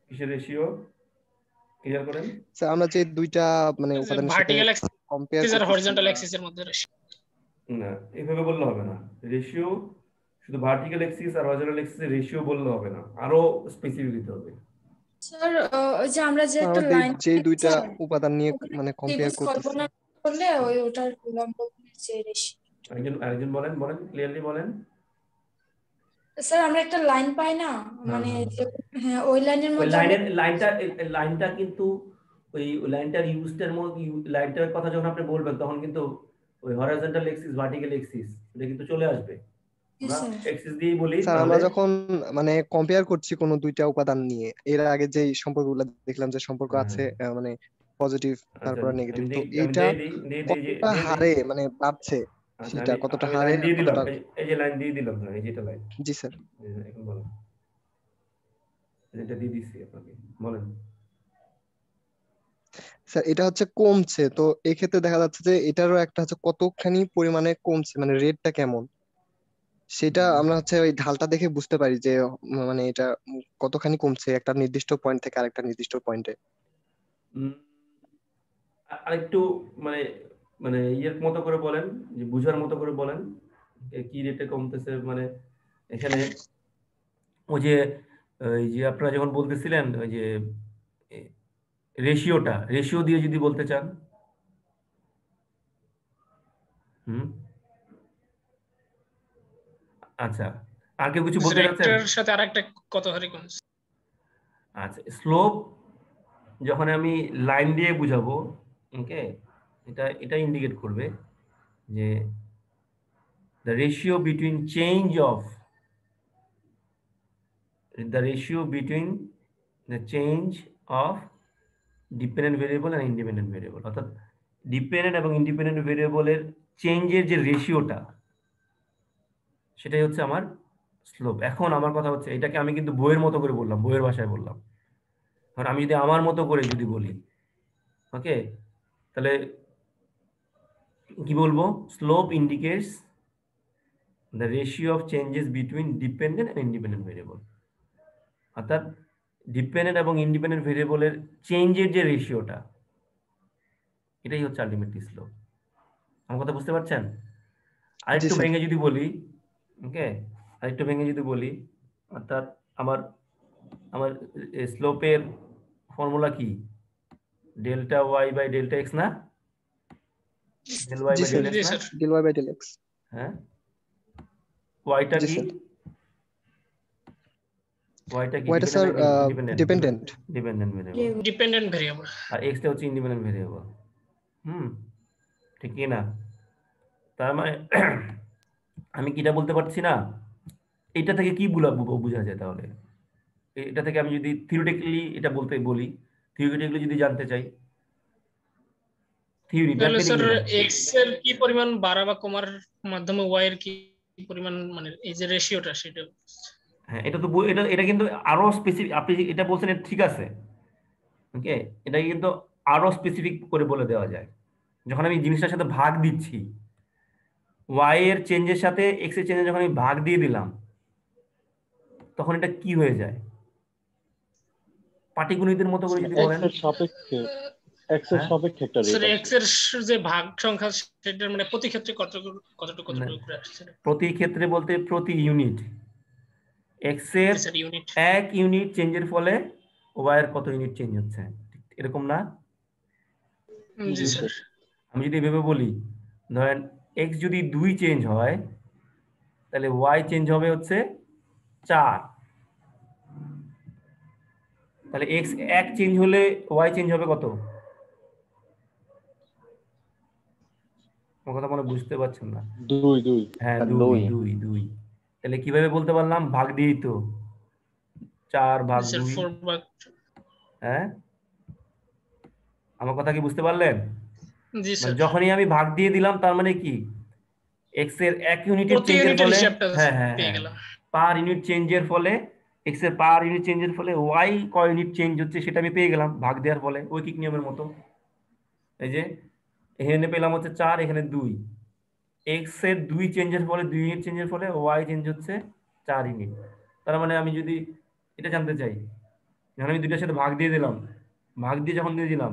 কিসের রেশিও? ক্লিয়ার করেন স্যার। আমরা যে দুইটা মানে উপাদানের সাথে ভার্টিক্যাল কম্পেয়ার অ্যাক্সিস আর করতেছি, হরিজন্টাল অ্যাক্সিসের মধ্যে না, এভাবে বললে হবে না। রেশিও শুধু ভার্টিক্যাল এক্সিস আর হরিজন্টাল এক্সিসের রেশিও বললে হবে না, আরো স্পেসিফিক দিতে হবে। স্যার ওই যে আমরা যে একটা আমাদের লাইন যে দুইটা উপাদান নিয়ে মানে কম্পেয়ার ত্রিভুজ করতেছি। কল্পনা করলে ওটার উলম্ব কোণের যে রেশিও। আরেকজন বলেন ক্লিয়ারলি বলেন। স্যার আমরা একটা লাইন পাই না, মানে হ্যাঁ ওই লাইনের ওই মধ্যে লাইনটা কিন্তু ওই লাইনটার ইউজটার মধ্যে, লাইনটার কথা যখন আপনি বলবেন তখন কিন্তু ওই হরিজন্টাল এক্সিস ভার্টিক্যাল এক্সিস এটা কিন্তু চলে আসবে। আমরা এক্সিস দিয়েই বলি। স্যার আমরা যখন মানে কম্পেয়ার করছি কোনো দুইটা উপাদান নিয়ে, এর আগে যে সম্পর্কগুলো দেখলাম যে সম্পর্ক আছে মানে পজিটিভ তারপর নেগেটিভ, তো এইটা কতটা হারে মানে বাড়ছে সেটা কতটা হারে দিয়ে দিলাম, কতটা। এই যে লাইন দিয়ে দিলাম, এই যেটা লাইন। জি স্যার। এখন বলেন, এটা দিয়ে দিছি আপনাকে, বলেন। স্যার এটা হচ্ছে কমছে, তো এই ক্ষেত্রে দেখা যাচ্ছে যে এটারও একটা হচ্ছে কতখানি পরিমাণে কমছে, মানে রেটটা কেমন সেটা আমরা হচ্ছে ওই ঢালটা দেখে বুঝতে পারি যে মানে এটা কতখানি কমছে একটা নির্দিষ্ট পয়েন্ট থেকে আরেকটা নির্দিষ্ট পয়েন্টে। আরেকটু মানে মানে ইয়ের মতো করে বলেন, যে বুঝার মতো করে বলেন কি রেটে কমতেছে। মানে এখানে ওই যে আপনারা যখন বলতেছিলেন ওই যে রেশিও দিয়ে যদি বলতে চান। আচ্ছা, আর কেউ কিছু বলতে চাচ্ছেন? একটার সাথে আরেকটা কত হারে কমছে? আচ্ছা, স্লোপ যখন আমি লাইন দিয়ে বুঝাবো, ওকে, এটা ইন্ডিকেট করবে যে the ratio between the change of dependent variable and independent variable, অর্থাৎ ডিপেন্ডেন্ট এবং ইন্ডিপেন্ডেন্ট ভেরিয়েবলের চেঞ্জের যে রেশিওটা, সেটাই হচ্ছে আমার স্লোপ। এখন আমার কথা হচ্ছে, এটাকে আমি কিন্তু বইয়ের মতো করে বললাম, বইয়ের ভাষায় বললাম। কারণ আমি যদি আমার মতো করে যদি বলি, ওকে, তাহলে কি বলবো? Slope indicates the ratio of changes between dependent and independent variable, অর্থাৎ ডিপেন্ডেন্ট এবং ইন্ডিপেন্ডেন্ট ভেরিয়েবলের চেঞ্জের যে রেশিওটা, এটাই হচ্ছে আলটিমেটলি স্লোপ। আমার কথা বুঝতে পারছেন? আরেকটু ভেঙে যদি বলি, ওকে, আরেকটু ভেঙে যদি বলি, অর্থাৎ আমার স্লোপের ফর্মুলা কি? Delta y by delta x না? Del y by del x না? Del y by del x. হ্যাঁ, ওয়াইটা কি? ওয়াইটা কি? ওয়াইটা স্যার ডিপেন্ডেন্ট ভেরিয়েবল, আর এক্সটা হচ্ছে ইন্ডিপেন্ডেন্ট ভেরিয়েবল। ঠিক কি না? তার মানে আমি কিটা বলতে পারছি না, এটা থেকে কি বোঝা যায় তাহলে? এটা থেকে আমি যদি থিওরিটিক্যালি এটা বলি, থিওরিটিক্যালি যদি জানতে চাই, তাহলে স্যার এক্স এর কি পরিমাণ বাড়া বা কমার মাধ্যমে ওয়াই এর কি পরিমাণ, মানে এই যে রেশিওটা সেটা। হ্যাঁ, এটা তো এটা কিন্তু আরো স্পেসিফিক। আপনি এটা বলছেন ঠিক আছে, ওকে, এটা কিন্তু আরো স্পেসিফিক করে বলে দেওয়া যায়। যখন আমি জিনিসটার সাথে ভাগ দিচ্ছি, ওয়াই এর চেঞ্জের সাথে এক্স এর চেঞ্জে যখন আমি ভাগ দিয়ে দিলাম, তখন এটা কি হয়ে যায়? পাটিগণিতের মতো করে যদি বলেন, এক্স এর সাপেক্ষে একটা রেট আছে। এক্স এর যে ভাগ সংখ্যা সেটার মানে প্রতি ক্ষেত্রে কতটুকু করে আসছে? প্রতি ক্ষেত্রে বলতে প্রতি ইউনিট। এক্স এর এক ইউনিট চেঞ্জের ফলে ওয়াই এর কত ইউনিট চেঞ্জ হচ্ছে, এরকম না? জি স্যার। আমি যদি এভাবে বলি, ধরেন এক্স যদি 2 চেঞ্জ হয়, তাহলে ওয়াই চেঞ্জ হবে হচ্ছে 4। তাহলে এক্স 1 চেঞ্জ হলে ওয়াই চেঞ্জ হবে কত? আমার কথা মনে বুঝতে পারছেন না? 2 হ্যাঁ, 2। তাহলে কিভাবে বলতে পারলাম? ভাগ দিয়েই তো, 4 ভাগ 2। হ্যাঁ, আমার কথা কি বুঝতে পারলেন? যখনই আমি ভাগ দিয়ে দিলাম, তার মানে কি এক্স এর 1 ইউনিটের চেঞ্জের ফলে, পার ইউনিট চেঞ্জের ফলে, এক্স এর পার ইউনিট চেঞ্জের ফলে ওয়াই কয় ইউনিট চেঞ্জ হচ্ছে সেটা আমি পেয়ে গেলাম ভাগ দেওয়ার ফলে, ঐকিক নিয়মের মতো। এই যে এখানে পেলাম হচ্ছে 4, এখানে 2। এক্স এর 2 চেঞ্জের ফলে, 2 ইউনিট চেঞ্জের ফলে ওয়াই চেঞ্জ হচ্ছে 4 ইউনিট। তার মানে আমি যদি এটা জানতে চাই, যখন আমি দুইটার সাথে ভাগ দিয়ে দিলাম, ভাগ দিয়ে যখন দিয়ে দিলাম,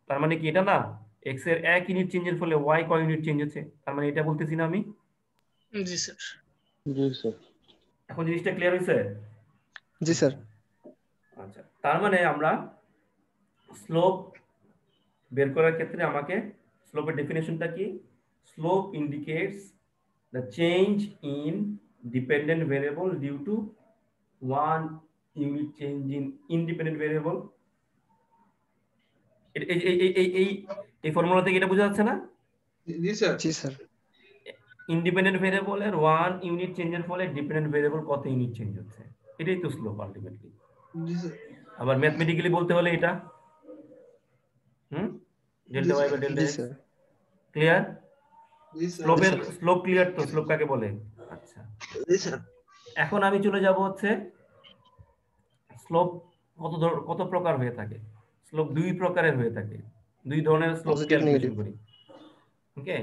তার মানে কি এটা না এক্স এর 1 ইউনিট চেঞ্জের ফলে ওয়াই কয় ইউনিট চেঞ্জ হচ্ছে, তার মানে এটা বলতেছি না আমি? জি স্যার। জি স্যার। এখন জিনিসটা ক্লিয়ার হয়েছে? জি স্যার। আচ্ছা, তার মানে আমরা স্লোপ বের করার ক্ষেত্রে আমাকে স্লোপের ডেফিনেশনটা কি? Slope indicates the change in dependent variable due to one unit change in independent variable. এই ফর্মুলা থেকে এটা বোঝা যাচ্ছে না? জি স্যার। জি স্যার। ইন্ডিপেন্ডেন্ট ভেরিয়েবলের ওয়ান ইউনিট চেঞ্জের ফলে ডিপেন্ডেন্ট ভেরিয়েবল কত ইউনিট চেঞ্জ হচ্ছে, এটাই তো স্লোপ আলটিমেটলি। জি স্যার। আবার ম্যাথমেটিক্যালি বলতে হলে এটা ডেল্টা ওয়াই বাই ডেল্টা জি এক্স। স্যার। ক্লিয়ার? জি স্যার। স্লোপের স্লোপ ক্লিয়ার তো? স্লোপ কাকে বলে? আচ্ছা, জি স্যার। এখন আমি চলে যাব হচ্ছে স্লোপ কত প্রকার হয়ে থাকে। স্লোপ দুই প্রকারের হয়ে থাকে, দুই ধরনের স্লোপ পজিটিভ ক্যালকুলেশন নেগেটিভ। করি। ওকে,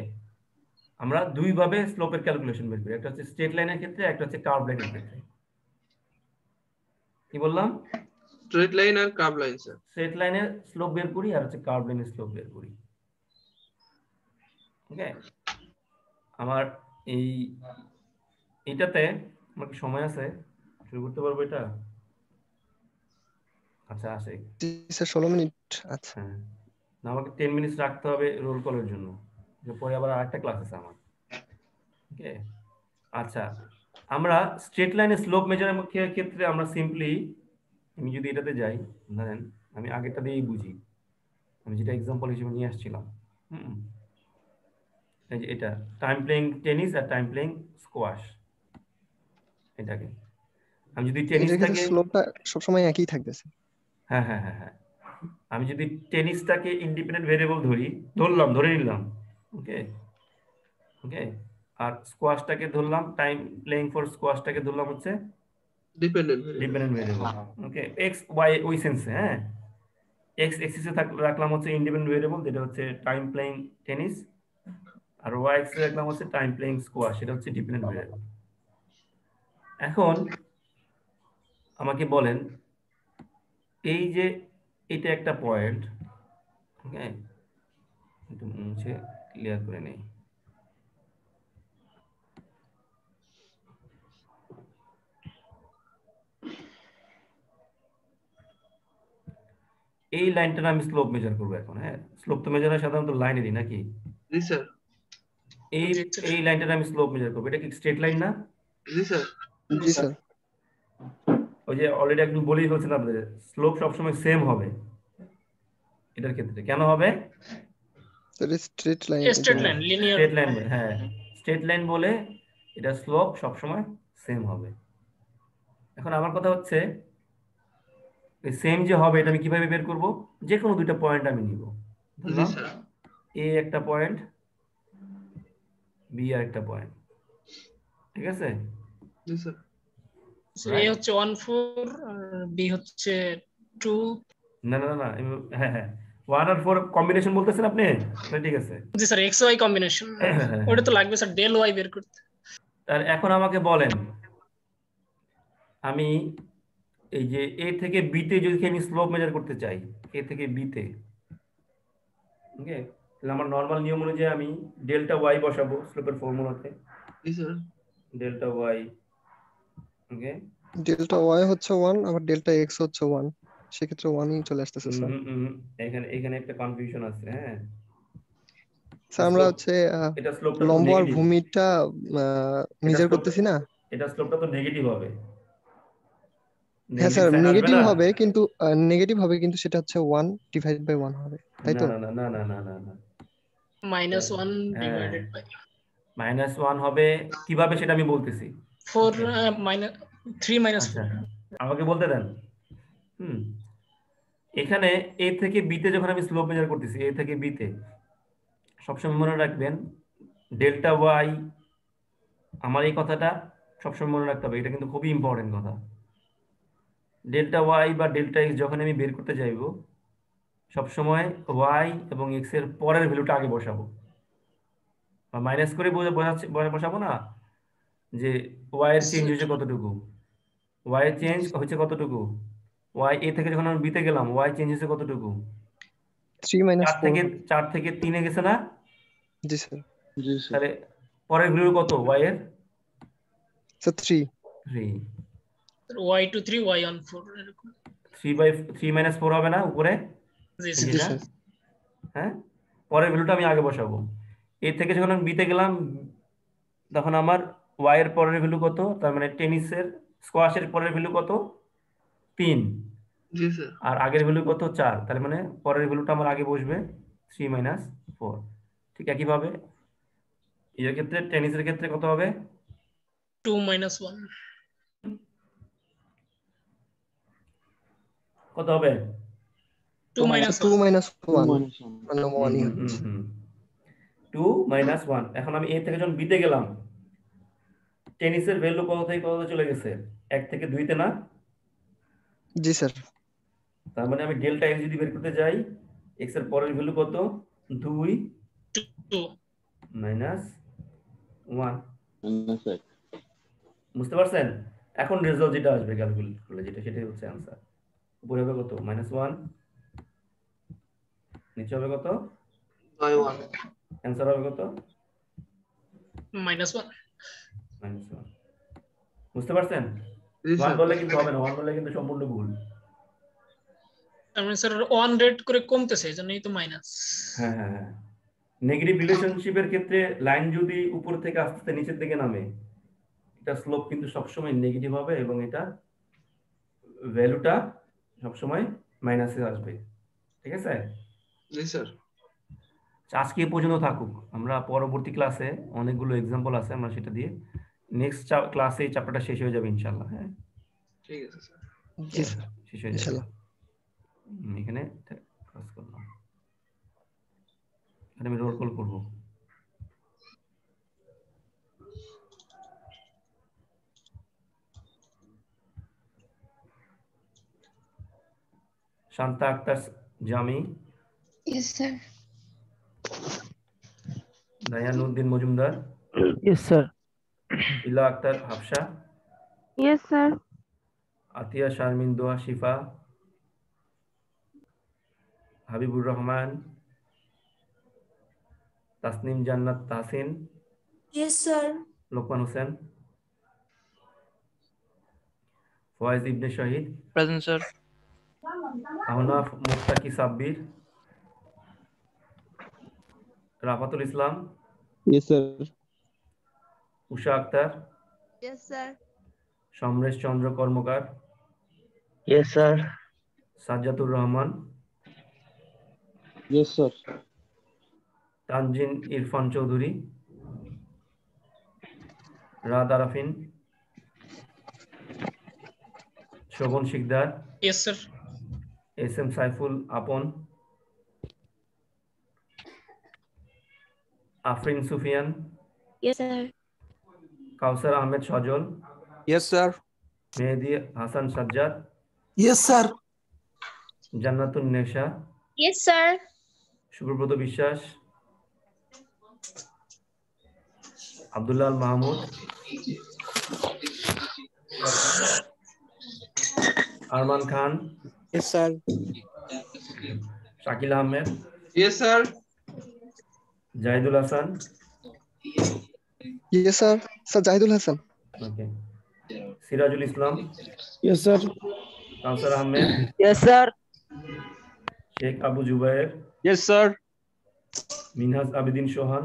আমরা দুই ভাবে স্লোপের ক্যালকুলেশন বের করি, একটা হচ্ছে স্ট্রেট লাইনের ক্ষেত্রে, একটা হচ্ছে কার্ভ লাইনের ক্ষেত্রে। কি বললাম? স্ট্রেট লাইন আর কার্ভ লাইন স্যার। স্ট্রেট লাইনের স্লোপ বের করি আর হচ্ছে কার্ভ লাইনের স্লোপ বের করি। ওকে, আমার এইটাতে আমার কি সময় আছে? শুরু করতে পারবো এটা? আচ্ছা আসে। জি স্যার, 16 মিনিট। আচ্ছা হ্যাঁ, না আমাকে 10 মিনিট রাখতে হবে রোল কলের জন্য, যে পরে আবার আরেকটা ক্লাস আছে আমার। ওকে, আচ্ছা, আমরা স্ট্রেট লাইনের স্লোপ মেজারের ক্ষেত্রে আমরা সিম্পলি, আমি যদি এটাতে যাই, ধরেন আমি আগেরটা দিয়েই বুঝি, আমি যেটা এক্সাম্পল হিসেবে নিয়ে আসছিলাম। এই যে এটা টাইম প্লেইং টেনিস আর টাইম প্লেইং স্কোয়াশ, এটাকে আমি যদি এটা কিন্তু টেনিসটাকে, স্লোপটা সবসময় একই থাকবে স্যার। হ্যাঁ হ্যাঁ হ্যাঁ হ্যাঁ, আমি যদি টেনিসটাকে ইন্ডিপেন্ডেন্ট ভেরিয়েবল ধরে নিলাম, ওকে ওকে, আর স্কোয়াশটাকে ধরলাম, টাইম প্লেইং ফর স্কোয়াশটাকে ধরলাম হচ্ছে ডিপেন্ডেন্ট ভেরিয়েবল। ওকে, এক্স ওয়াই ওই সেন্সে, হ্যাঁ, এক্স এক্সিসে রাখলাম হচ্ছে ইন্ডিপেন্ডেন্ট ভেরিয়েবল, যেটা হচ্ছে টাইম প্লেইং টেনিস, আর ওয়াই এক্সে রাখলাম হচ্ছে টাইম প্লেইং স্কোয়াশ, সেটা হচ্ছে ডিপেন্ডেন্ট ভেরিয়েবল। এখন আমাকে বলেন, এই যে এটা একটা পয়েন্ট, ওকে, একটু মুছে ক্লিয়ার করে নেই। এই লাইনটার আমি স্লোপ মেজার করবো এখন। হ্যাঁ, স্লোপ তো মেজার হয় সাধারণত লাইনেরই নাকি? জি স্যার। এই লাইনটার আমি স্লোপ মেজার করবো। এটা কি স্ট্রেট লাইন না? জি স্যার। জি স্যার। ওই যে অলরেডি একদম বলেই ফেলছেন আপনাদের, স্লোপ সবসময় সেম হবে এটার ক্ষেত্রে। কেন হবে? Straight line, straight line, linear. Straight line, হ্যাঁ, স্ট্রেট লাইন বলে এটা স্লোপ সবসময় সেম হবে। এখন আমার কথা হচ্ছে, সেম যে হবে এটা আমি কিভাবে বের করব? যে কোনো দুইটা পয়েন্ট আমি নিব, ধরলাম এ একটা পয়েন্ট, বি আর একটা পয়েন্ট, ঠিক আছে? জি স্যার। এ হচ্ছে 1 4 আর বি হচ্ছে 2। না না না, হ্যাঁ হ্যাঁ, 1 আর 4 কম্বিনেশন বলতেছেন আপনি? ঠিক আছে। জি স্যার, এক্স ওয়াই কম্বিনেশন, ওটা তো লাগবে স্যার ডেল ওয়াই বের করতে। তাহলে এখন আমাকে বলেন, আমি এই যে এ থেকে বি তে যদি আমি স্লোপ মেজার করতে চাই, এ থেকে বি তে, ওকে, তাহলে আমার নরমাল নিয়ম অনুযায়ী আমি ডেল্টা ওয়াই বসাবো স্লোপের ফর্মুলাতে। জি স্যার। ডেল্টা ওয়াই, ওকে, ডেল্টা ওয়াই হচ্ছে 1, আবার ডেল্টা এক্স হচ্ছে 1, সেক্ষেত্রে 1ই চলে আসতেছে স্যার। এখানে একটা কনফিউশন আছে। হ্যাঁ স্যার, আমরা হচ্ছে এটা স্লোপটা লম্ব আর নেগেটিভ, ভূমিটা মেজার করতেছি না। এটা স্লোপটা তো নেগেটিভ হবে। হ্যাঁ স্যার, নেগেটিভ না? হবে, কিন্তু নেগেটিভ হবে, কিন্তু সেটা হচ্ছে 1 ডিভাইডেড বাই 1 হবে, তাই তো? না না না না না না না, -1 ডিভাইডেড বাই -1 হবে কিভাবে সেটা আমি বলতেছি। 4 3 আচ্ছা, 4। আমাকে বলতে দেন। এখানে এ থেকে বি তে যখন আমি স্লোপ মেজার করতেছি, এ থেকে বি তে, সবসময় মনে রাখবেন ডেল্টা ওয়াই, আমার এই কথাটা সবসময় মনে রাখতে হবে, এটা কিন্তু খুবই ইম্পর্টেন্ট কথা। ডেল্টা ওয়াই বা ডেল্টা এক্স যখন আমি বের করতে চাইব, সবসময় ওয়াই এবং এক্স এর পরের ভ্যালুটা আগে বসাবো, বা মাইনাস করে বসাবো না, যে ওয়াই এর চেঞ্জ হয়েছে কতটুকু, ওয়াই এর চেঞ্জ হচ্ছে কতটুকু, ওয়াই এ থেকে যখন আমি বিতে গেলাম, ওয়াই চেঞ্জ হয়েছে কতটুকু, 4 থেকে 3 এ গেছে না? জি স্যার। জি স্যার। তাহলে পরের ভ্যালু কত ওয়াই এর? স্যার 3। 3 y2 3 y1 4 এরকম 3 - 4 হবে না উপরে জি এই স্যার যেটা হ্যাঁ পরের ভ্যালুটা আমি আগে বসাবো এ থেকে যখন আমি বিতে গেলাম তখন আমার y এর পরের ভ্যালু কত তার মানে টেনিসের স্কোয়াশের পরের ভ্যালু কত 3 জি স্যার আর আগের ভ্যালু কত 4 তার মানে পরের ভ্যালুটা আমার আগে বসবে 3 - 4 ঠিক একইভাবে এর ক্ষেত্রে টেনিসের ক্ষেত্রে কত হবে 2 - 1 কত হবে 2 - 1 2 - 1 -1 মানে 1 ই হচ্ছে 2 - 1 এখন আমি এ থেকে যখন বিতে গেলাম টেনিসের ভ্যালু কত থেকে কত চলে গেছে 1 থেকে 2 তে না জি স্যার তার মানে আমি ডেল্টা এক্স যদি বের করতে যাই এক্স এর পরের ভ্যালু কত 2 2 - 1 -1 বুঝতে পারছেন এখন রেজাল্ট যেটা আসবে ক্যালকুলেট করলে যেটা সেটাই হচ্ছে आंसर উপরে হবে কত -1 নিচে হবে কত y1 आंसर হবে কত -1 -1 বুঝতে পারছেন জি 1 স্যার বললে কিন্তু হবে না 1 বললে কিন্তু সম্পূর্ণ ভুল তার মানে স্যার 1 রেট করে কমতেছে এজন্যই তো মাইনাস হ্যাঁ হ্যাঁ হ্যাঁ নেগেটিভ রিলেশনশিপের ক্ষেত্রে লাইন যদি উপর থেকে আস্তে আস্তে নিচের দিকে নামে এটা স্লোপ কিন্তু সবসময় নেগেটিভ হবে এবং এটা ভ্যালুটা সবসময় মাইনাসে আসবে ঠিক আছে জি স্যার আজকে এই পর্যন্ত থাকুক আমরা পরবর্তী ক্লাসে অনেকগুলো एग्जांपल আছে আমরা সেটা দিয়ে নেক্সট ক্লাসে এই চ্যাপ্টারটা শেষ হয়ে যাবে ইনশাআল্লাহ হ্যাঁ ঠিক আছে স্যার জি স্যার শেষ হয়ে যাবে ইনশাআল্লাহ এখানে ক্লাস করলাম এখানে আমি রোল কল করব শান্তা আক্তার জামি Yes, sir. দায়ানুদ্দিন Majumdar Yes, sir. ইলা আক্তার হাফসা Yes, sir. আতিয়া শারমিন দোয়া শিফা Habibur Rahman Tasnim Jannat Tahsin Yes, sir. Lokman Hossain Foyez Ibne Shahid Present, sir. Ahnaf Mustaki Sabbir Rafatul Islam Yes, sir. Usha Akter Yes, sir. Samaresh Chandra Karmakar Yes, sir. Sajjatur Rahman Yes, sir. Tanzin Irfan Chowdhury Raad Arafin Shovon Shikder yes sir S M Saiful Apon Afrin Sufian Yes, sir. কাউসার আহমেদ সজল Yes, sir. Mehedi Hasan Sajjad Yes, sir. জান্নাতুন নেশা Yes, sir. শুভব্রত বিশ্বাস আব্দুল্লাহ আল মাহমুদ আরমান খান Yes, sir. Shakil Ahmed Yes, sir. Zahidul Hasan Yes, sir. Sir Jahidul Hasan. ওকে সিরাজুল ইসলাম Yes, sir. কাউসার Ahmed Yes, sir. Sheikh Abu Zubair Yes, sir. Minhaj Abedin সোহান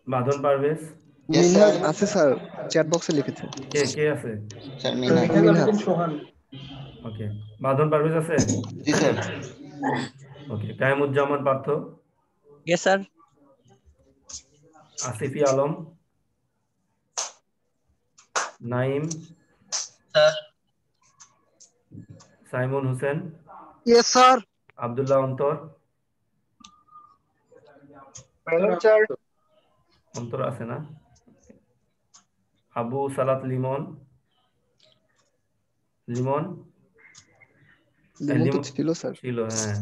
বাঁধন পারভেজ Yes, sir. মিনহাজ আছে স্যার চ্যাট বক্সে লিখেছে কে কে আছে স্যার মিনহাজ মিনহাজ ওকে বাঁধন পারভেজ আছে জি sir okay Kayemuzzaman Partha Yes, sir. Asifi Alam Naim Sir. Saimon Hossain Yes, sir. Abdullah Antor Antor আছে না আবু সালাত লিমন লিমন লিমন তো ছিল স্যার ছিল হ্যাঁ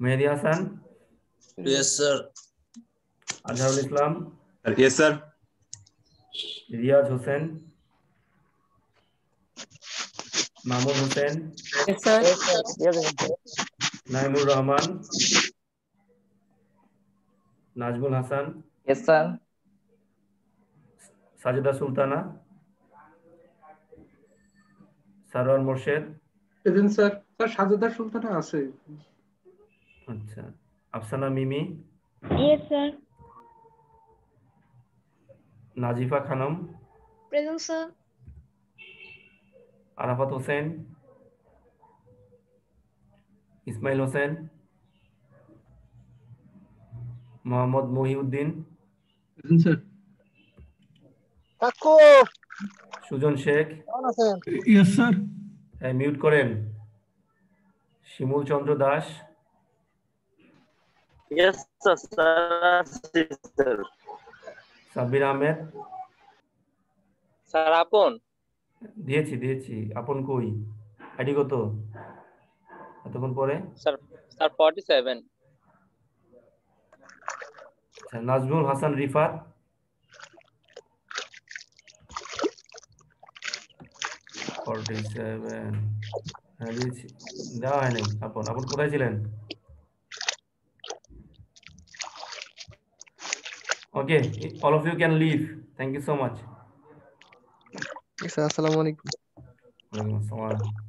Mehedi Hasan Yes, sir. Azharul Islam Yes, sir. Riaz Hossain Mamun Hossain Yes, sir. Naimur Rahman Nazmul Hasan, Yes, sir. Sajeda Sultana, Sarwar Morshed, present sir. Sir Sajeda Sultana আছে। আচ্ছা, Afsana Mimi, Yes, sir. Nazifa Khanam, Present, sir. Arafat Hossain, Ismail Hossain, Mohammad Mohiuddin, present sir. Kaku Sujon Sheikh, কেমন আছেন? Yes sir. মিউট করেন, শিমুল Chandra Das, Yes, sir. Sir. Sabbir Ahmed, Sir, আপন দিয়েছি আপন কই, আইডি কত এতক্ষণ পরে? স্যার 47 আচ্ছা, নাজমুল হাসান রিফাত, হ্যাঁ দিয়েছি, দেওয়া হয়নি। আপন কোথায় ছিলেন? ওকে, all of you can leave. Thank you so much. Sir আসসালামু আলাইকুম। ওয়ালাইকুম আসসালাম।